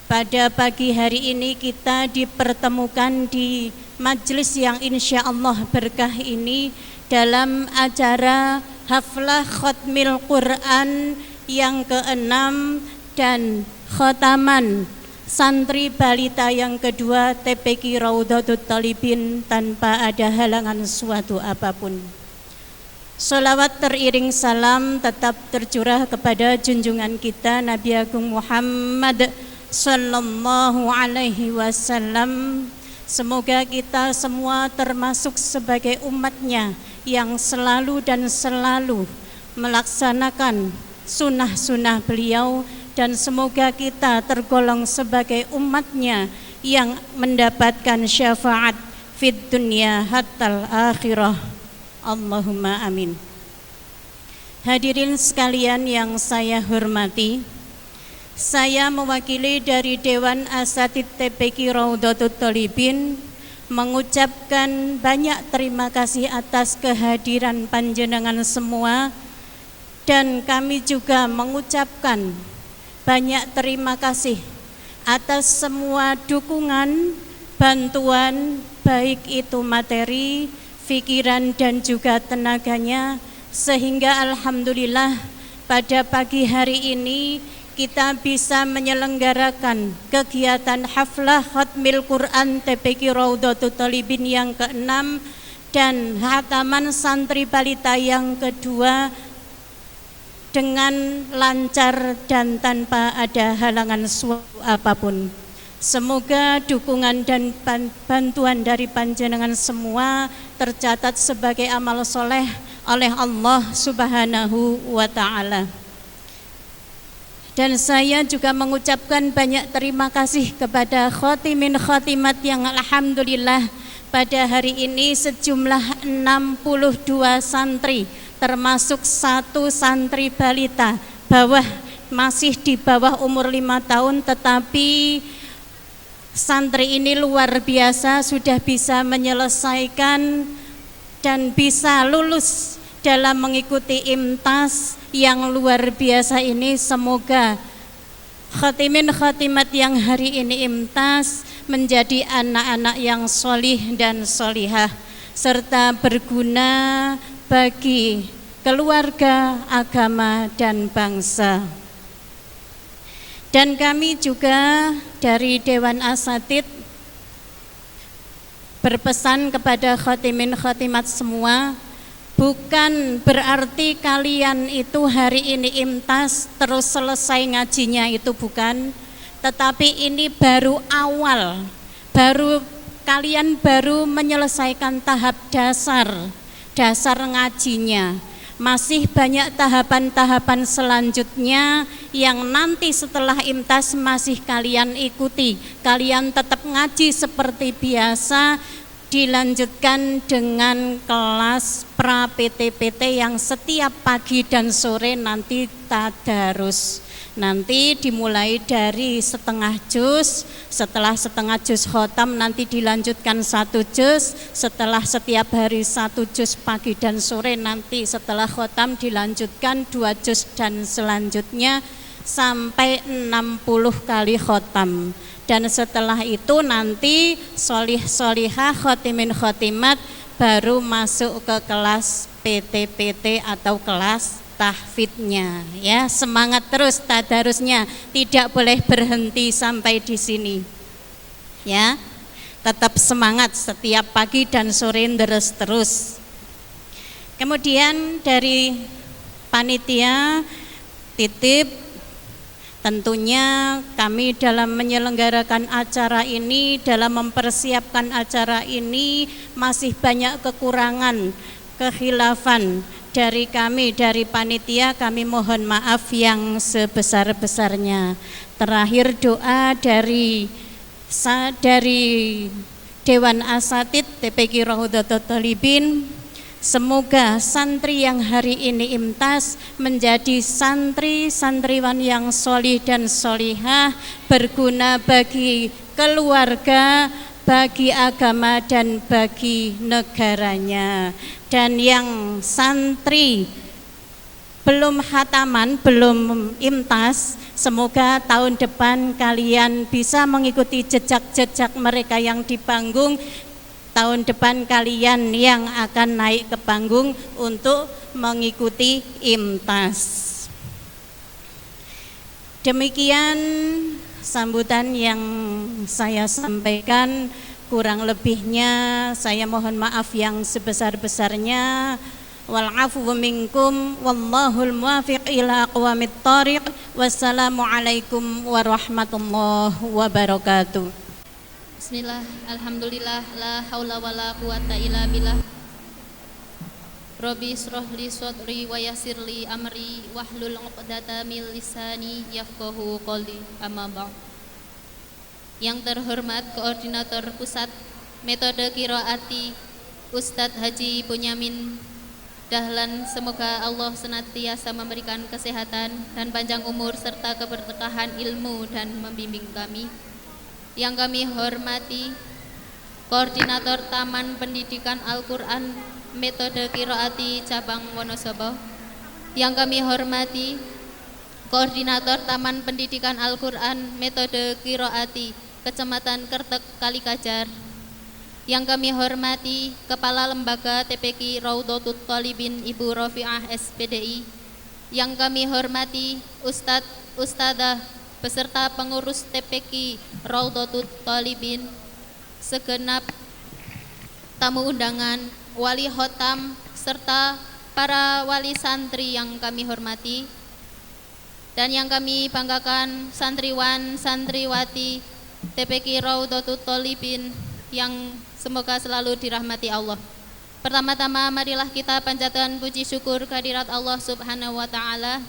pada pagi hari ini kita dipertemukan di majelis yang insya Allah berkah ini dalam acara Haflah Khatmil Quran yang ke-6 dan khotaman santri balita yang kedua TPQ Raudhatut Thalibin tanpa ada halangan suatu apapun. Sholawat teriring salam tetap tercurah kepada junjungan kita Nabi Agung Muhammad Sallallahu Alaihi Wasallam. Semoga kita semua termasuk sebagai umatnya yang selalu dan selalu melaksanakan sunnah-sunnah beliau, dan semoga kita tergolong sebagai umatnya yang mendapatkan syafaat fid dunya hatal akhirah. Allahumma amin. Hadirin sekalian yang saya hormati, saya mewakili dari Dewan Asatidz TPQ Raudhatut Thalibin mengucapkan banyak terima kasih atas kehadiran panjenengan semua, dan kami juga mengucapkan banyak terima kasih atas semua dukungan, bantuan, baik itu materi, pikiran dan juga tenaganya, sehingga alhamdulillah pada pagi hari ini kita bisa menyelenggarakan kegiatan Haflah Khatmil Quran TPQ Raudhatut Thalibin yang ke-6 dan khataman santri balita yang kedua dengan lancar dan tanpa ada halangan suatu apapun. Semoga dukungan dan bantuan dari panjenengan semua tercatat sebagai amal soleh oleh Allah Subhanahu wa Ta'ala. Dan saya juga mengucapkan banyak terima kasih kepada khotimin khotimat yang alhamdulillah pada hari ini sejumlah 62 santri, termasuk 1 santri balita masih di bawah umur 5 tahun, tetapi santri ini luar biasa, sudah bisa menyelesaikan dan bisa lulus dalam mengikuti IMTAS yang luar biasa ini. Semoga khatimin khatimat yang hari ini IMTAS menjadi anak-anak yang solih dan solihah, serta berguna bagi keluarga, agama, dan bangsa. Dan kami juga dari Dewan Asatidz berpesan kepada khatimin khatimat semua, bukan berarti kalian itu hari ini IMTAS terus selesai ngajinya, itu bukan, tetapi ini baru awal kalian baru menyelesaikan tahap dasar ngajinya. Masih banyak tahapan-tahapan selanjutnya yang nanti setelah IMTAS masih kalian ikuti. Kalian tetap ngaji seperti biasa, dilanjutkan dengan kelas pra PT-PT yang setiap pagi dan sore nanti tadarus. Nanti dimulai dari setengah juz, setelah setengah juz khotam nanti dilanjutkan 1 juz, setelah setiap hari 1 juz pagi dan sore nanti setelah khotam dilanjutkan 2 juz dan selanjutnya sampai 60 kali khotam. Dan setelah itu nanti solih-solihah khotimin khotimat baru masuk ke kelas PT-PT atau kelas tahfidnya, ya. Semangat terus tadarusnya, tidak boleh berhenti sampai di sini, ya. Tetap semangat setiap pagi dan sore terus. Kemudian dari panitia titip, tentunya kami dalam menyelenggarakan acara ini, dalam mempersiapkan acara ini masih banyak kekurangan, kekhilafan. Dari kami, dari panitia, kami mohon maaf yang sebesar-besarnya. Terakhir doa dari Dewan Asatid TPQ Raudatul Thalibin, semoga santri yang hari ini IMTAS menjadi santri-santriwan yang solih dan solihah, berguna bagi keluarga, bagi agama dan bagi negaranya. Dan yang santri belum khataman, belum IMTAS, semoga tahun depan kalian bisa mengikuti jejak-jejak mereka yang di panggung. Tahun depan kalian yang akan naik ke panggung untuk mengikuti IMTAS. Demikian sambutan yang saya sampaikan, kurang lebihnya saya mohon maaf yang sebesar-besarnya. Wal afu minkum wallahul muwafiq ila aqwamit thariq. Wassalamualaikum warahmatullahi wabarakatuh. Bismillah, alhamdulillah, la haula wala quwata illa billah. Rabbi israh li sadri wa yassir li amri wahlul 'uqdatam min lisani yafqahu qawli. Amma ba'd. Yang terhormat Koordinator Pusat Metode Qiraati Ustadz Haji Bunyamin Dahlan, semoga Allah senantiasa memberikan kesehatan dan panjang umur serta keberkahan ilmu dan membimbing kami. Yang kami hormati Koordinator Taman Pendidikan Al-Quran Metode Qiraati Cabang Wonosobo. Yang kami hormati Koordinator Taman Pendidikan Al-Quran Metode Qiraati Kecamatan Kertek Kalikajar. Yang kami hormati Kepala Lembaga TPQ Raudatul Thalibin Ibu Rofiah SPDI. Yang kami hormati Ustadzah beserta pengurus TPQ Raudatul Thalibin, segenap tamu undangan, wali khotam serta para wali santri yang kami hormati, dan yang kami banggakan santriwan santriwati TPQ Raudatul Thalibin yang semoga selalu dirahmati Allah. Pertama-tama marilah kita panjatkan puji syukur kehadirat Allah Subhanahu wa taala,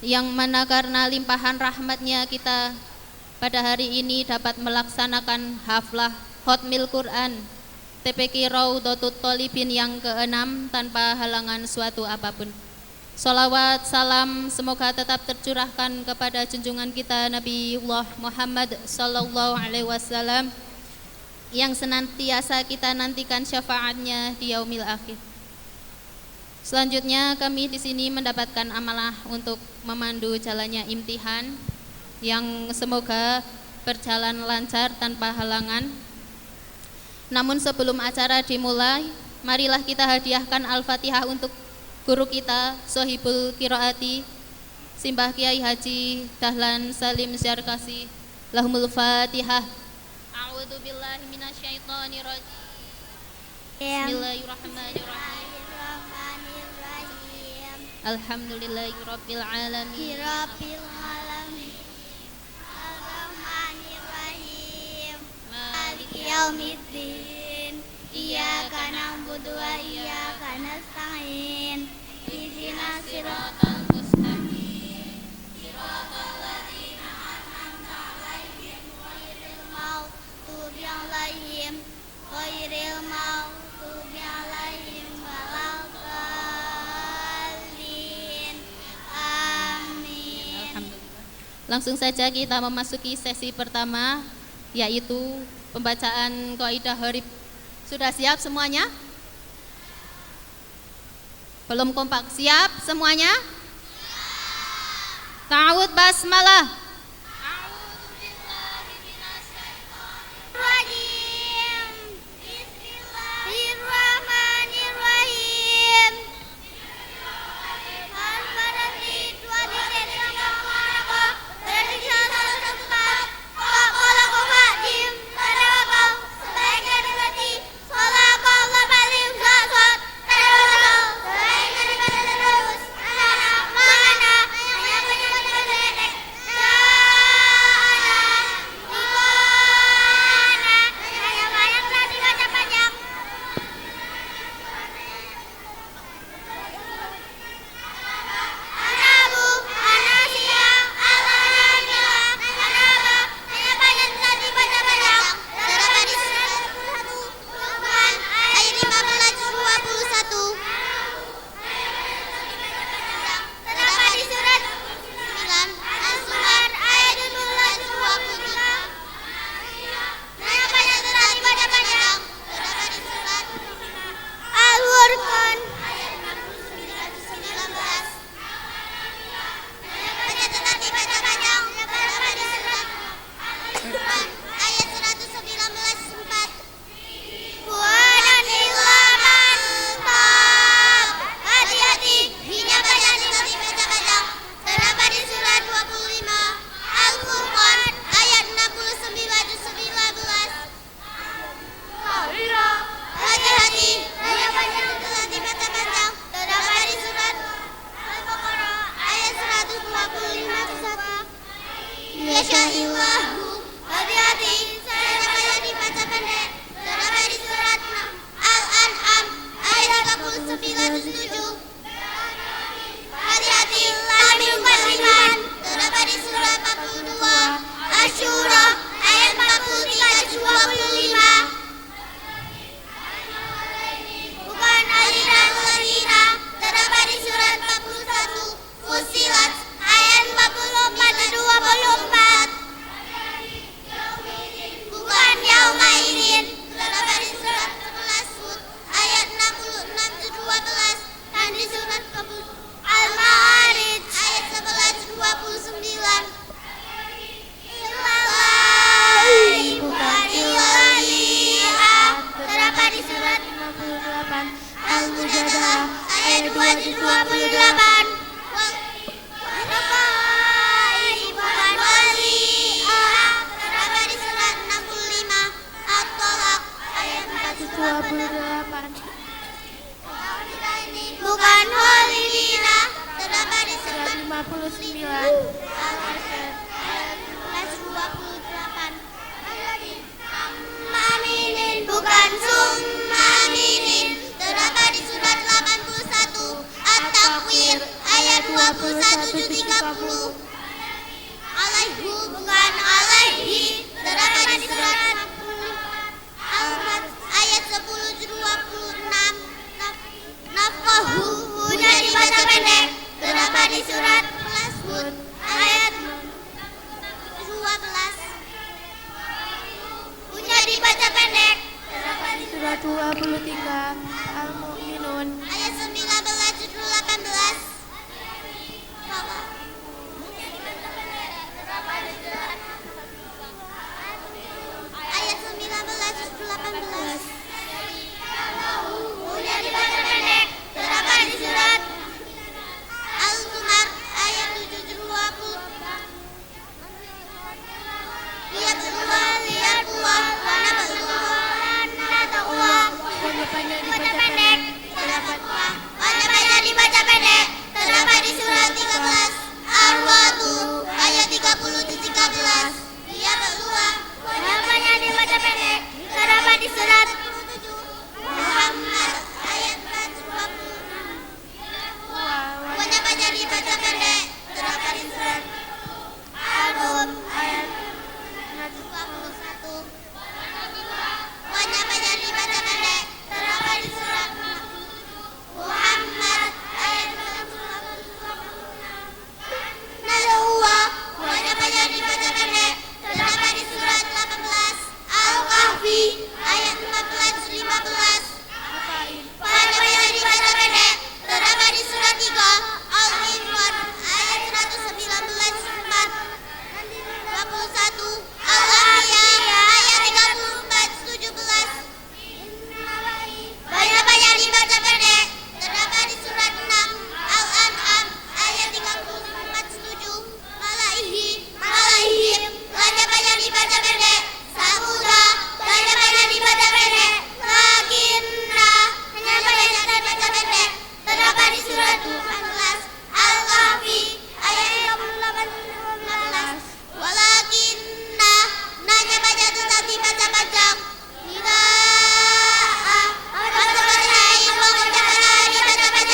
yang mana karena limpahan rahmatnya kita pada hari ini dapat melaksanakan haflah Khatmil Quran TPQ Raudatul Thalibin yang ke-6 tanpa halangan suatu apapun. Salawat, salam semoga tetap tercurahkan kepada junjungan kita Nabiullah Muhammad sallallahu alaihi wasallam yang senantiasa kita nantikan syafaatnya di yaumil akhir. Selanjutnya kami di sini mendapatkan amanah untuk memandu jalannya imtihan yang semoga berjalan lancar tanpa halangan. Namun sebelum acara dimulai, marilah kita hadiahkan Al-Fatihah untuk guru kita, Sohibul Qiraati, Simbah Kiai Haji Dahlan Salim Syarkasi. Lahumul Fatihah. A'udzu billahi minasyaitonir rajim. Bismillahirrahmanirrahim. Alhamdulillahirabbil alamin. yaumiddin. Iyyaka na'budu wa iyyaka nasta'in. Ihdinas siratal mustaqim. Siratal ladzina an'amta 'alaihim ghairil maghdubi 'alaihim waladdallin. Amin. Langsung saja kita memasuki sesi pertama, yaitu pembacaan Qaidah Gharib. Sudah siap semuanya? Belum kompak? Siap semuanya? Ta'awudz basmalah. Bismillahirrahmanirrahim. Bukan holidina terdapat di surat 59 Al-Hasyr ayat 28. Aminin bukan summaminin terdapat di surat 81 At-Takwir ayat 21-30. Alaihu bukan alaihi terdapat di surat 64 Al-Mat ayat 10-26. Nafkahu punya dibaca pendek terdapat di surat Al-Hud ayat 12. Punya dibaca pendek terdapat di surat 23 Al-Mu'minun ayat 19-18. Ayat 19-18. Punya dibaca pendek terdapat di surat Al-Zumar ayat 7-20. Lihat Allah karena berdoa taqwa. Punya dibaca pendek terdapat dibaca pendek terdapat di surat 13 Ar-Ra'd ayat 30-13. Lihat Allah karena dibaca pendek surat Muhammad ayat 426. Wajib dibaca pendek terdapat di surat Al-Rum ayat 21. Wajib dibaca pendek terdapat di surat Muhammad ayat 426. Naluwa wajib dibaca pendek terdapat di surat 18 Al-Kahfi ayat 14-15. Wajib dibaca pendek terdapat di surat 3 Al-Imran ayat 119-121. Al-Anbiya ayat 34-17. Banyak dibaca pendek terdapat di surat 6 Al-An'am ayat 34-7. Malaihim banyak dibaca pendek. Sahuda banyak dibaca pendek. Lakinna hanya banyak dibaca pendek terdapat di surat 14 Al-Kahfi ayat 38-15. Walakinna nanya baca tetap dibaca panjang. Dibaca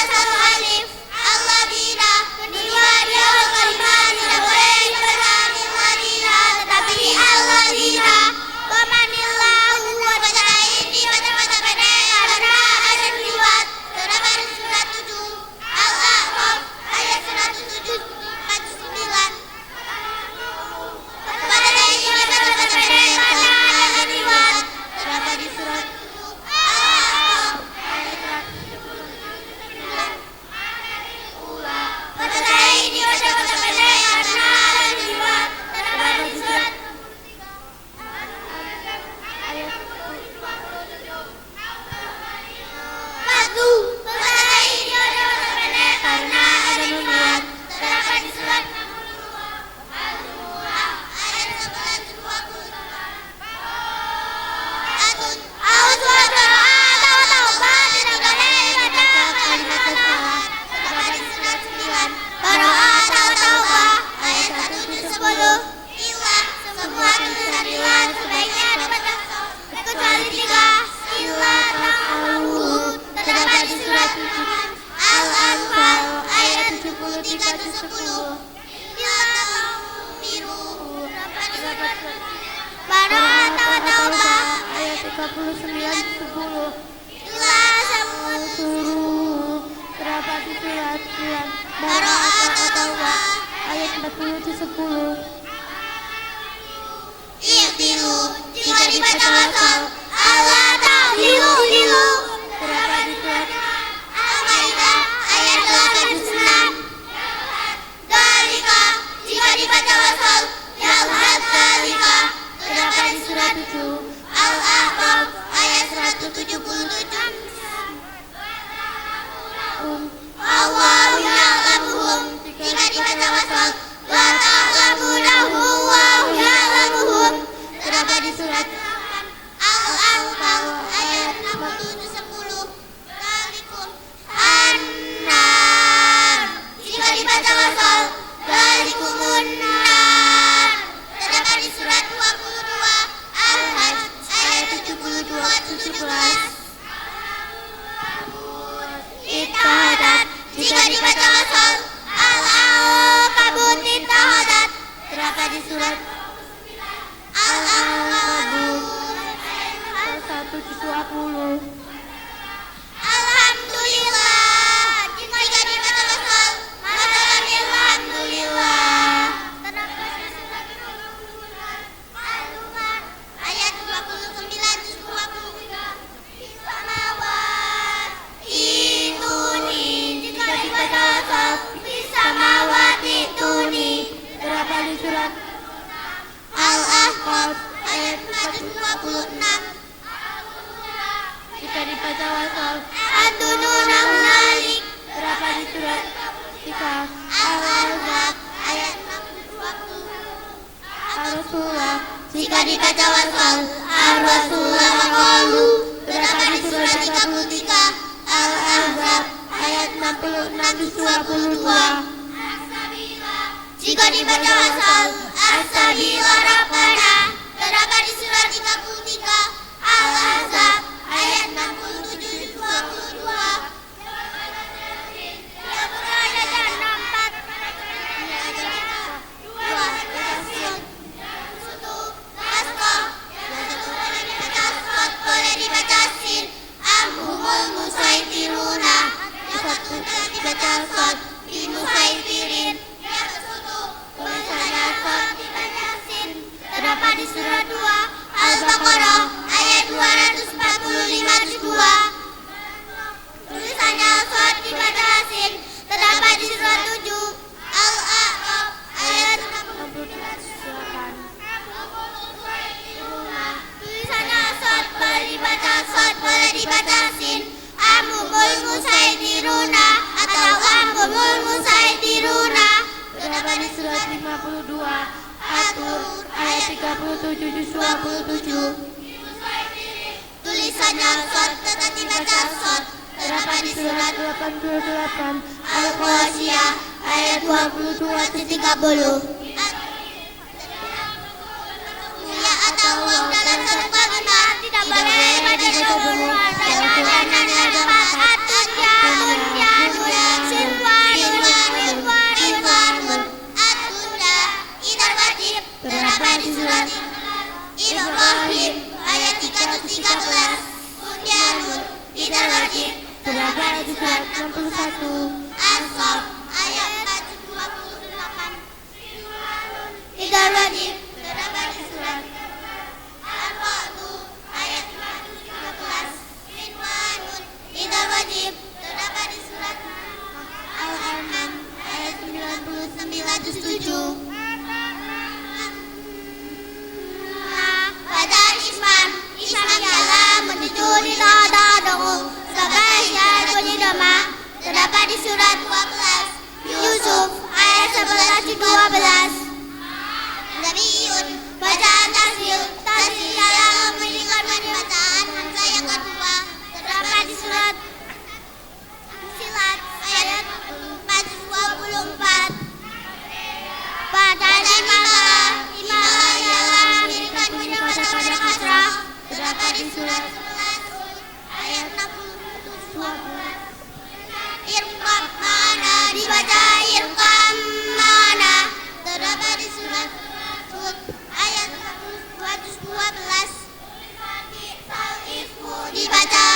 satu alif. Alladzina kedua dia kalimat tidak boleh dipahami ladina tetapi alladzina wamanillahu baca ini baca pendek karena ada riwayat terdapat di surat 7 Al-A'raf ayat 107-49. Pada ini baca pendek karena ada riwayat terdapat di surat Al-A'raf ayat 179. Pada ini baca pendek karena ada riwayat terdapat di surat ayat 1. Pada ini baca pendek karena ada riwayat terdapat di surat Al-Baqarah ayat 11-20. Surat Baro'ah atau Taubah tidak boleh dibaca kalimat salah terdapat di surat 9 Baro'ah atau Taubah ayat 1-10. Ilah semua tulisan ilah sebaiknya dibaca kecuali 3 ilah ta'awud terdapat di surat Al-Anfal ayat 73-10. Ilah biru terdapat di surat Baro'ah atau Taubah ayat 39-10. Ilah samud suruh terdapat di surat 9 Baro'ah atau Taubah ayat 40-10. I'tilu jika dibaca wasal Allah ta'dilu dilu terdapat di surat Al-Maidah ayat 8-9. Dalika jika dibaca wasal yalhad dalika terdapat di surat 7 Al-A'raf ayat 177. Allahu ya'lamuhum jika dibaca wasal la ta'lamunahum wallahu ya'lamuhum terdapat di surat Al-Anfal ayat 67-10. Dalikum an-nar jika dibaca wasal dalikumun nar terdapat di surat 22 Al-Hajj ayat 72-17. Ittahadat jika dibaca wasal Al-Ankabut ittahadat terdapat di surat Al-Ankabut ayat 1-20. Alhamdulillah jika dibaca wasal masalah alhamdulillah terdapat di surat Al-Luqman ayat 29-20. Samawat ituni jika dibaca wasal samawat ituni terdapat di surat Al-Ahqaf ayat 426. Jika dibaca wasal Adununa hunalik terdapat di surat 3 Al-Ahzab ayat 6-20. Ar-Rasulullah jika dibaca wasal Ar-Rasulullah qalu terdapat di surat 33 Al-Ahzab ayat 66-22. Jika dibaca wasal As-Sabila Rabbana terdapat di surat 33 Al-Ahzab ayat 67 22. Yang berada dalam 4 boleh dibaca sin. Amhumul musaitiruna. Yang satu dibaca sod. Bimusaifirin. Yang satu tulisannya sod dibaca sin. Terdapat di surat 2 Al-Baqarah ayat 245-2. Tulisannya sod dibaca sin. Terdapat di surat 7 Al-A'raf ayat 68. Tulisannya sod boleh dibaca sod boleh dibaca sin. Amhumul musaitiruna atau amhumul musaitiruna. Terdapat di surat 52 At-Tur ayat 37 juz 27. Tulisannya sod tetap dibaca sod. Terdapat di surat 88 Al-Qasiyah ayat 22-30. Ya atau uang dalam satu kalimat tidak boleh pada dulu. Dan dapat atun yaun yanun sinwanun atunda idar wajib. Terdapat di surat Ibrahim ayat 313. Bunyanun idar wajib. Terdapat di surat 61 As-Saff ayat 428. Idar wajib. Terdapat di surat Al-Qadu ayat 13. Sinwanun idar wajib. Terdapat di surat Al-An'am ayat 99 juz 7. Pada Islam ialah menuju di tadahu sebagai bunyi doma. Terdapat di surat 12 Yusuf ayat 11-12. Nabiun bacaan tasbih yang memberikan bacaan hamzah yang kedua. Terdapat di surat Silat ayat 424. Bacaan imamah ialah memberikan pada kasrah. Terdapat di surat 11 ayat 60-12. Irqam mana dibaca irqam mana. Terdapat di surat Hud ayat 12. Salismu dibaca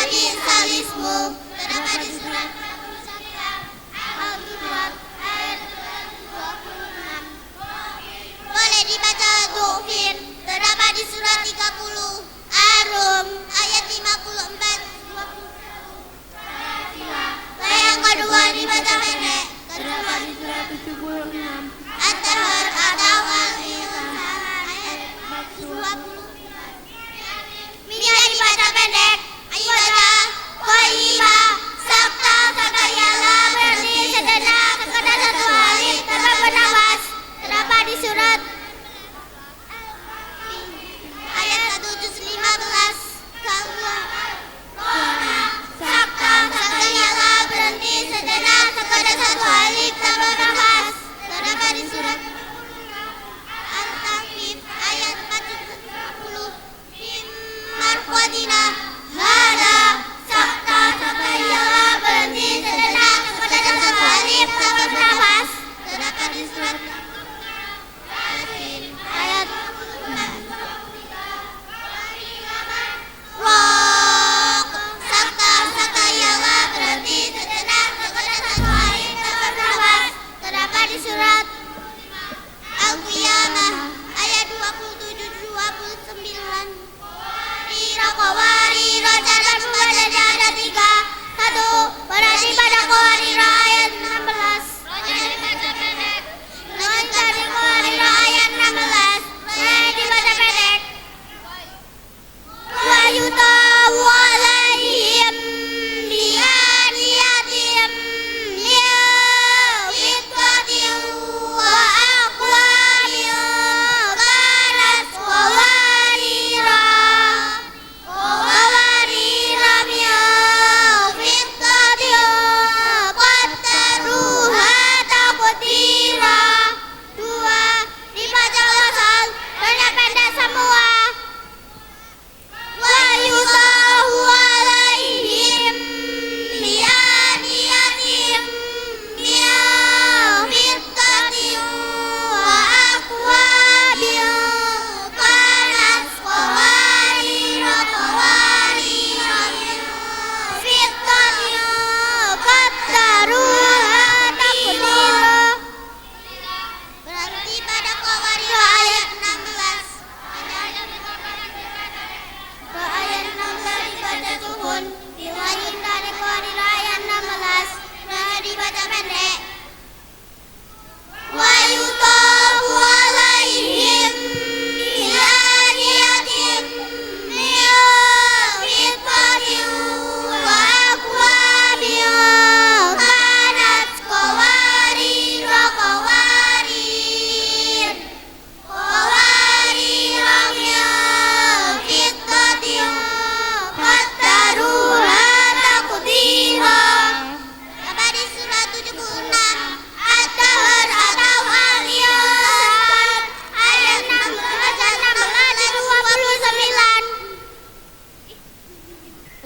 salismu. Terdapat di surat 49 Al-Qur'an ayat 26. Boleh dibaca du'fin. Terdapat di surat 30 Ar-Rum ayat 54-20. Yang kedua dibaca pendek. Terdapat di surat 76 At-Tahar atau Al-Insan ayat 20. Bila dibaca pendek ibadah qayyimah sabta ialah berarti sejenak sekedar satu hari tanpa bernafas. Terdapat di surat ayat 1 juz 15.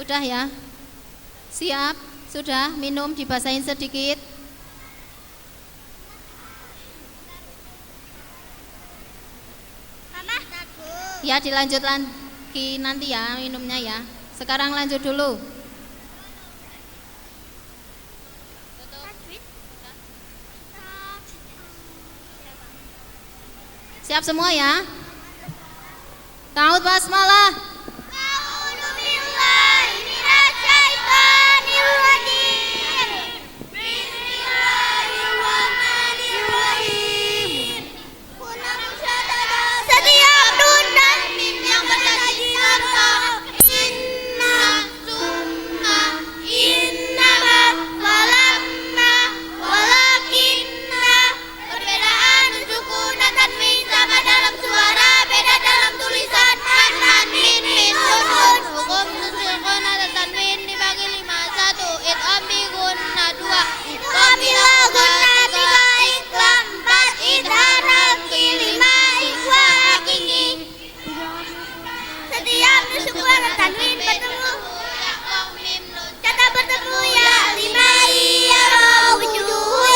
Udah ya? Siap? Sudah? Minum dibasahin sedikit. Ya dilanjut lagi nanti ya minumnya ya. Sekarang lanjut dulu. Siap semua ya? Ta'awudz basmalah. Setiap nun dan mim yang berada di dalam inna, summa, innama, walamma, walakinna. Perbedaan sukun dan tanwin sama dalam suara, beda dalam tulisan. Man, min, sun. Hukum sukun dan tanwin dibagi 5. 1. Idgham bi gunnah. 2. Idgham bila gunnah. 3. Ikhlam. 4. Idhar hakiki. 5. Ikhwa hakiki. Setiap sukun dan tanwin bertemu kata bertemu ya 5. Iya wujuhu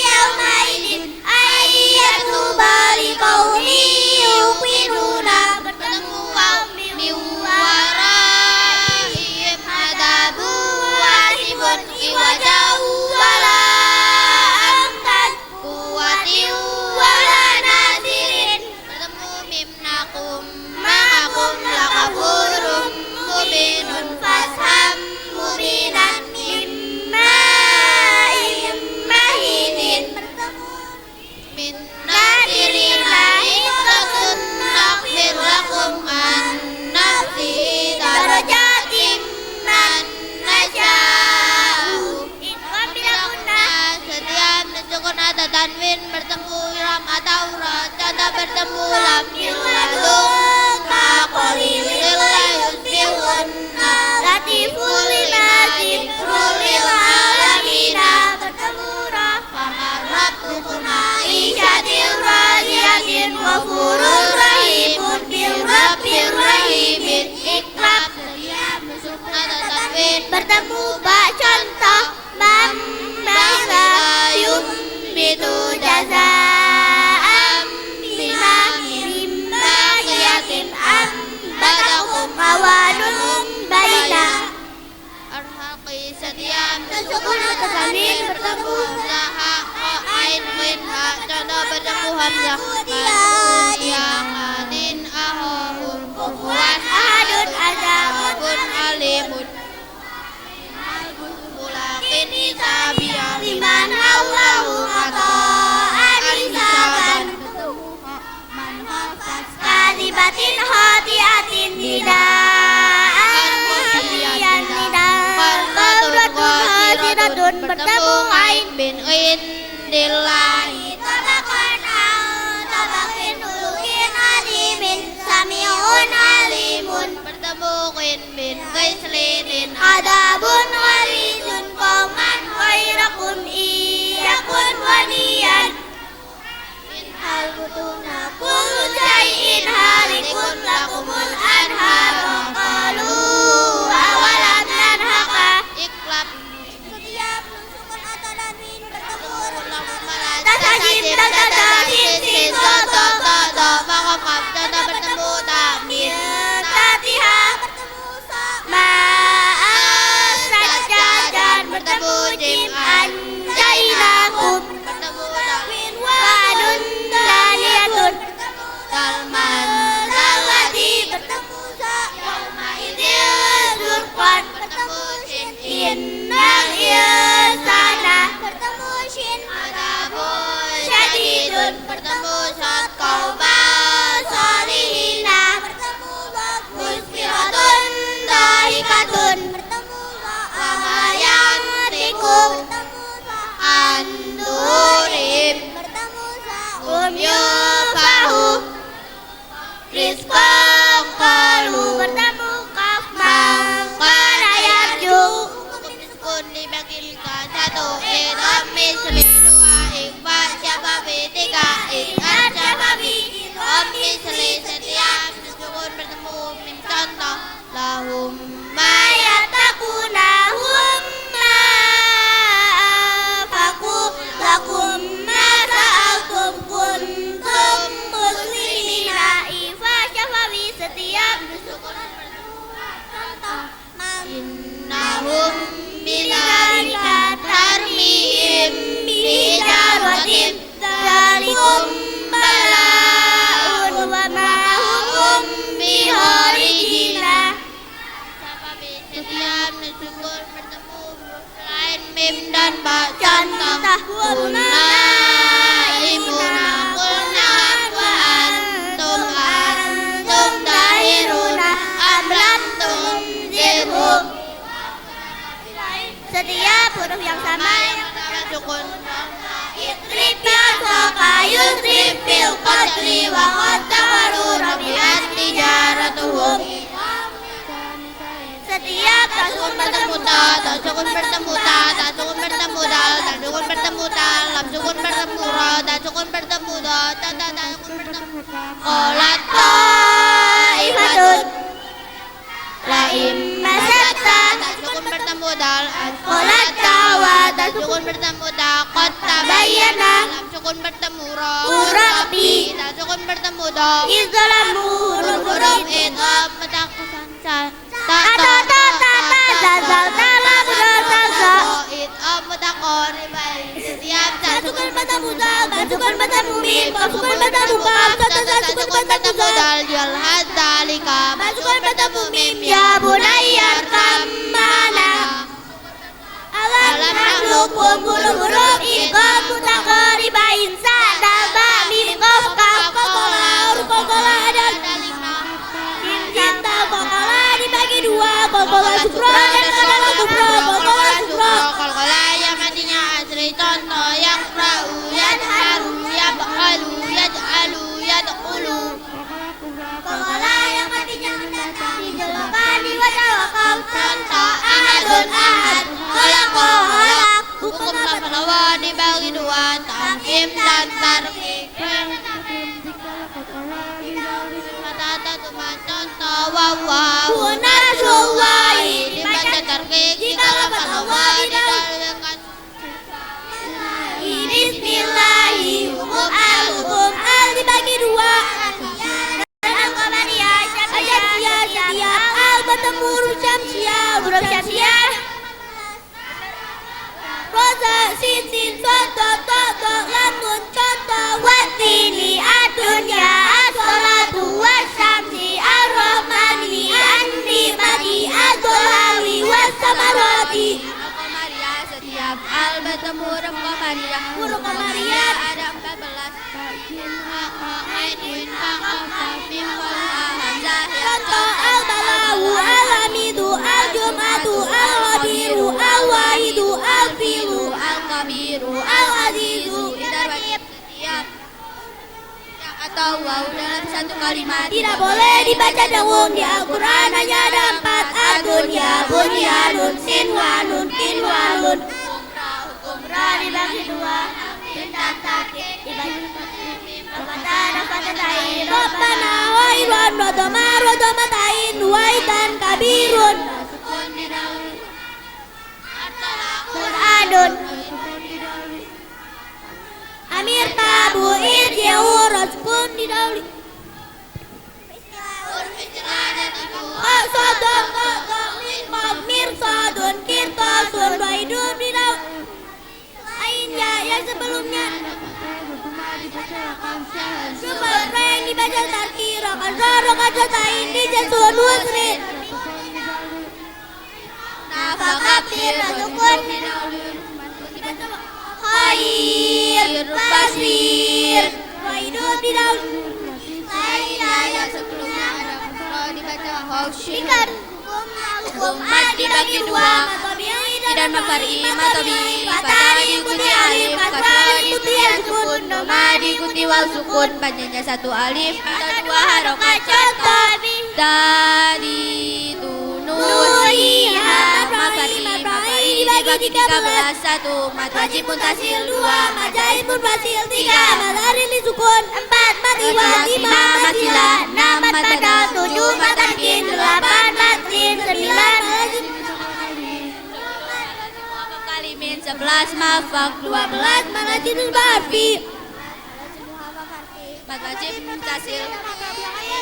yaumaidin ayyatu bali qaumi yuqinuna. Bertemu kaum min waraihim adabu wasibun iwajau wala amtan kuwatin wala nasirin. Bertemu mimnakum ma'akum lakafurum mubinun fasham mubinan mimma mahidin. Min nadirina ikhtun nakfir lakum an nafsi darajatim man najau. Idgham bila gunnah. Setiap sukun atau tanwin bertemu lam atau ra. Contoh bertemu lam yuladun kaqolilil layusbihunna latiful lil alamina. Bertemu ra famarrabtukuna isyatil raziyatin wafurur rahibun bil rabbir rahimin. Iklab. Setiap sukun atau tanwin bertemu ba. Contoh mam basa yumbitu jazaa'am bima mimma yakin am batakum awanun baina. Arhaqi. Setiap sukun atau tanwin bertemu zaha ain min ha. Contoh bertemu hamzah yang adin ahum kufuwan ahadun azabun alimun. Mulakin hisabiya liman haulahu qata'an hisaban. Kadibatin hatiatin nidaan qabratun hadiratun. Bertemu ain bin indillahi tabaqan au tabaqin ulukin alimin sami'un alimun. Bertemu qin bin gaislinin adabun walidun qauman ghairakum iyakun waniyan. Min hal butuna kullu syai'in halikun lakumul anhar qalu awalam nanhaka. Iklab. Setiap sukun atau tanwin bertemu tasajim tasajim sin soto toto makam. Contoh bertemu takmir tatiha. Ma'as sajadan. Bertemu jim anjainakum. Bertemu takwin wadun daniyatun. Kalman dalati. fahum bidzalika tarmihim bijaratin dzalikum bala'un wa ma hum biharijina. Setiap syukur bertemu selain mim dan ba contoh kunna imuna kunna wa antum dahiruna amlantum zirhum. Setiap huruf yang sama yang sukun idrib bi'asaka yusrib bil qadri wa qad tawaru rabi'at tijaratuhum. Setiap tasukun bertemu ta, tasukun bertemu ta, tasukun bertemu dal, tasukun bertemu tal, lam sukun bertemu ra, tasukun bertemu da, tasukun bertemu qalat qaimatun laim masatta, tasukun bertemu dal, qalat tawa, tasukun bertemu ta, qad tabayyana, lam sukun bertemu ra, rabbi, tasukun bertemu da, izlamu, huruf idgham mutakhassan ta ta ta ta ta zal ta berasa it mutaqarriban. Setiap tasukun bertemu dal, tasukun bertemu mim, tasukun bertemu kaf, tasukun bertemu dal, jal hadzalika, tasukun bertemu mim, ya bunayyar kamana alam nakhluqukum huruf idgham mutaqarribain sa dal ba mim qaf kaf qala huruf qala ada cinta qala dibagi dua, qala sukra dan qala kubra, qala sukra qala yang artinya asri contoh yang ra'u yadharu yab'alu yaj'alu yadkhulu. Qala yang artinya mendatang dijelakan diwajawakau contoh ahadun ahad khalaqa khalaq. Hukum lafalawa dibagi dua, tamkim dan tarkib. Contoh wawaw nasuwahi dibaca tarkib jika lafalawa didalilkan. Bismillahi hukum al dibagi dua. Dalam qamariyah syamsiyah al bertemu huruf syamsiyah roza sin to lam nun contoh watini adunya as-salatu wasyamsi ar-rahmani an-nimati ad-duhawi was-samarati. Qamariyah setiap al bertemu huruf qamariyah ada 14. Contoh al-balahu al-hamidu al-jum'atu al-ghabiru al-wahidu al-filu al-kabiru al-azizu. Setiap atau waw dalam satu kalimat tidak boleh dibaca dengung. Di Al-Quran hanya ada 4, adunya, bunyanun, sinwanun, kinwalun. Hukumra dibagi dua, dan takik dibagi Rabbana wa irwan rodomar rodomatain waitan kabirun Qur'anun Amir tabu irji'u razkum didauli Sodok mirsadun kirtasun baidun didauli Ainnya yang sebelumnya Subhanallah yang dibaca tarkir rokan satain dijasun wasrid nafakatir sukun khair basir waidun didaul saya yang sebelumnya ada dibaca hausikan hukum dibagi dua dan makari matabi pada diikuti alif kata diikuti sukun nama diikuti wal sukun panjangnya 1 alif atau 2 harokat contoh dari nuriha makari dibagi 13 1 mat wajib muntasil 2 majaib munfasil 3 madari li sukun 4 mati wa 5 matila 6 mat badal 7 mat takin 8 matin 9 kalimin 11 mafak 12 manajidul barfi mat wajib muntasil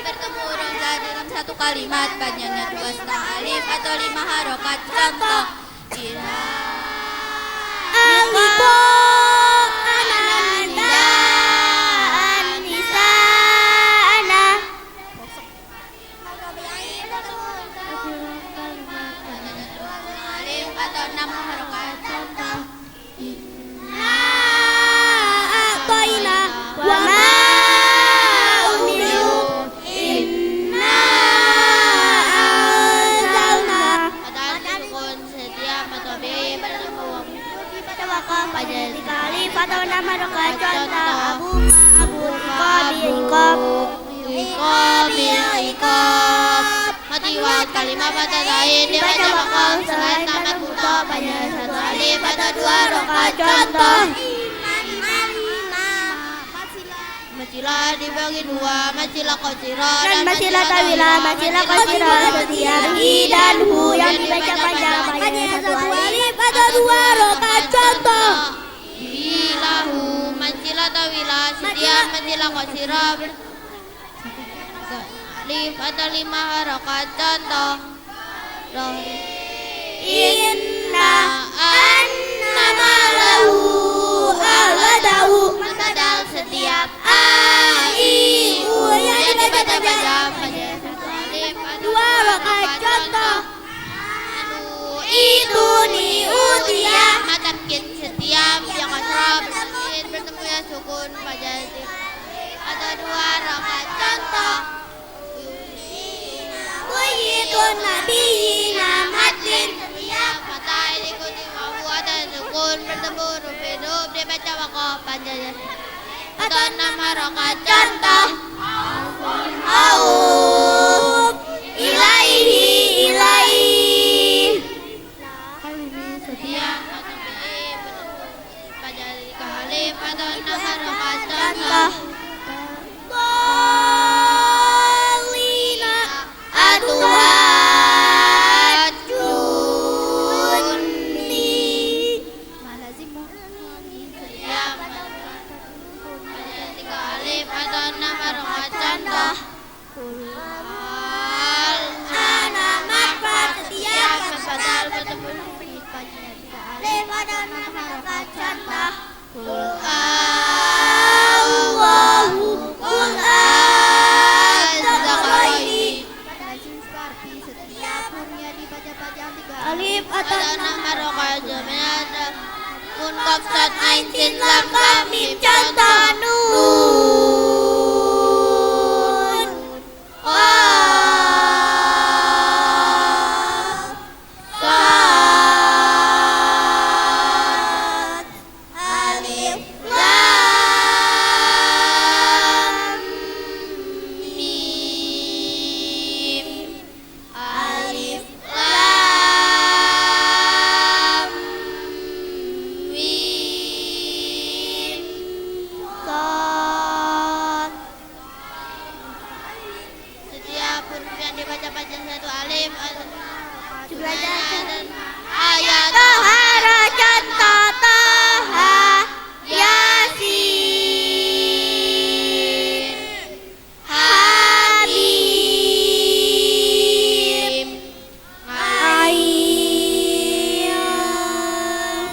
bertemu huruf dalam satu kalimat panjangnya 2,5 alif atau 5 harokat contoh atau 6 harokat contoh. Inna a'toina wa ma umiru inna anzalna. Padahal sukun setiap matobi bertemu pada wakaf pada dikali atau 6 harokat contoh. Abu Iqab mati wa kalimah pada lain dibaca wakaf selain tamat buta pada 1 alif pada 2 rokaat contoh. Macilah dibagi 2, macilah qasirah dan macilah tawilah. Macilah qasirah setiap hi dan hu yang dibaca panjang pada 1 alif pada 2 rokaat contoh. Ilahu macilah tawilah setiap macilah qasirah alif atau 5 harokat contoh. Inna annama lahu awadahu padahal setiap aiu yang dibaca panjang pada 1 alif atau 2 rokaat contoh. Itu ni utia matamkin setiap yang kasrah bertemu ya sukun pada atau 2 rokaat contoh. Wujudun nabiyina matin setiap kata diikuti wawu atau sukun bertemu huruf hidup dibaca wakaf panjangnya atau 6 harokat contoh. Auf ilaihi setiap kata bertemu pada alif atau 6 harokat contoh. Alif atau 6 harokat jami'ah kun qaf sad ain sin lam lam mim contoh. Nun qaf sad alif lam mim alif ayat Tohara contoh Toha Yasin Hamim Ain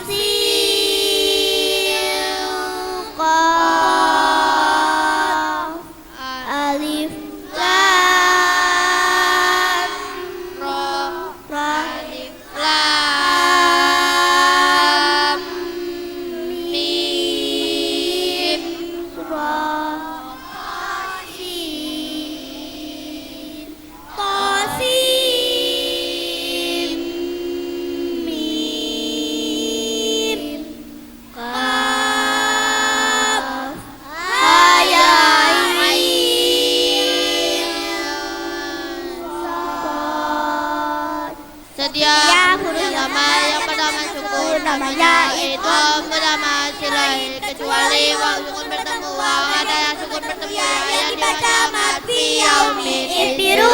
Sin Qaf alif lam ra alif lam mim ra sin qasim mim qaf ya setiap huruf sama yang pertama sukun namanya itu pertama silai kecuali waw sukun bertemu waw ada yang sukun bertemu yang dibaca mati yaumin istiru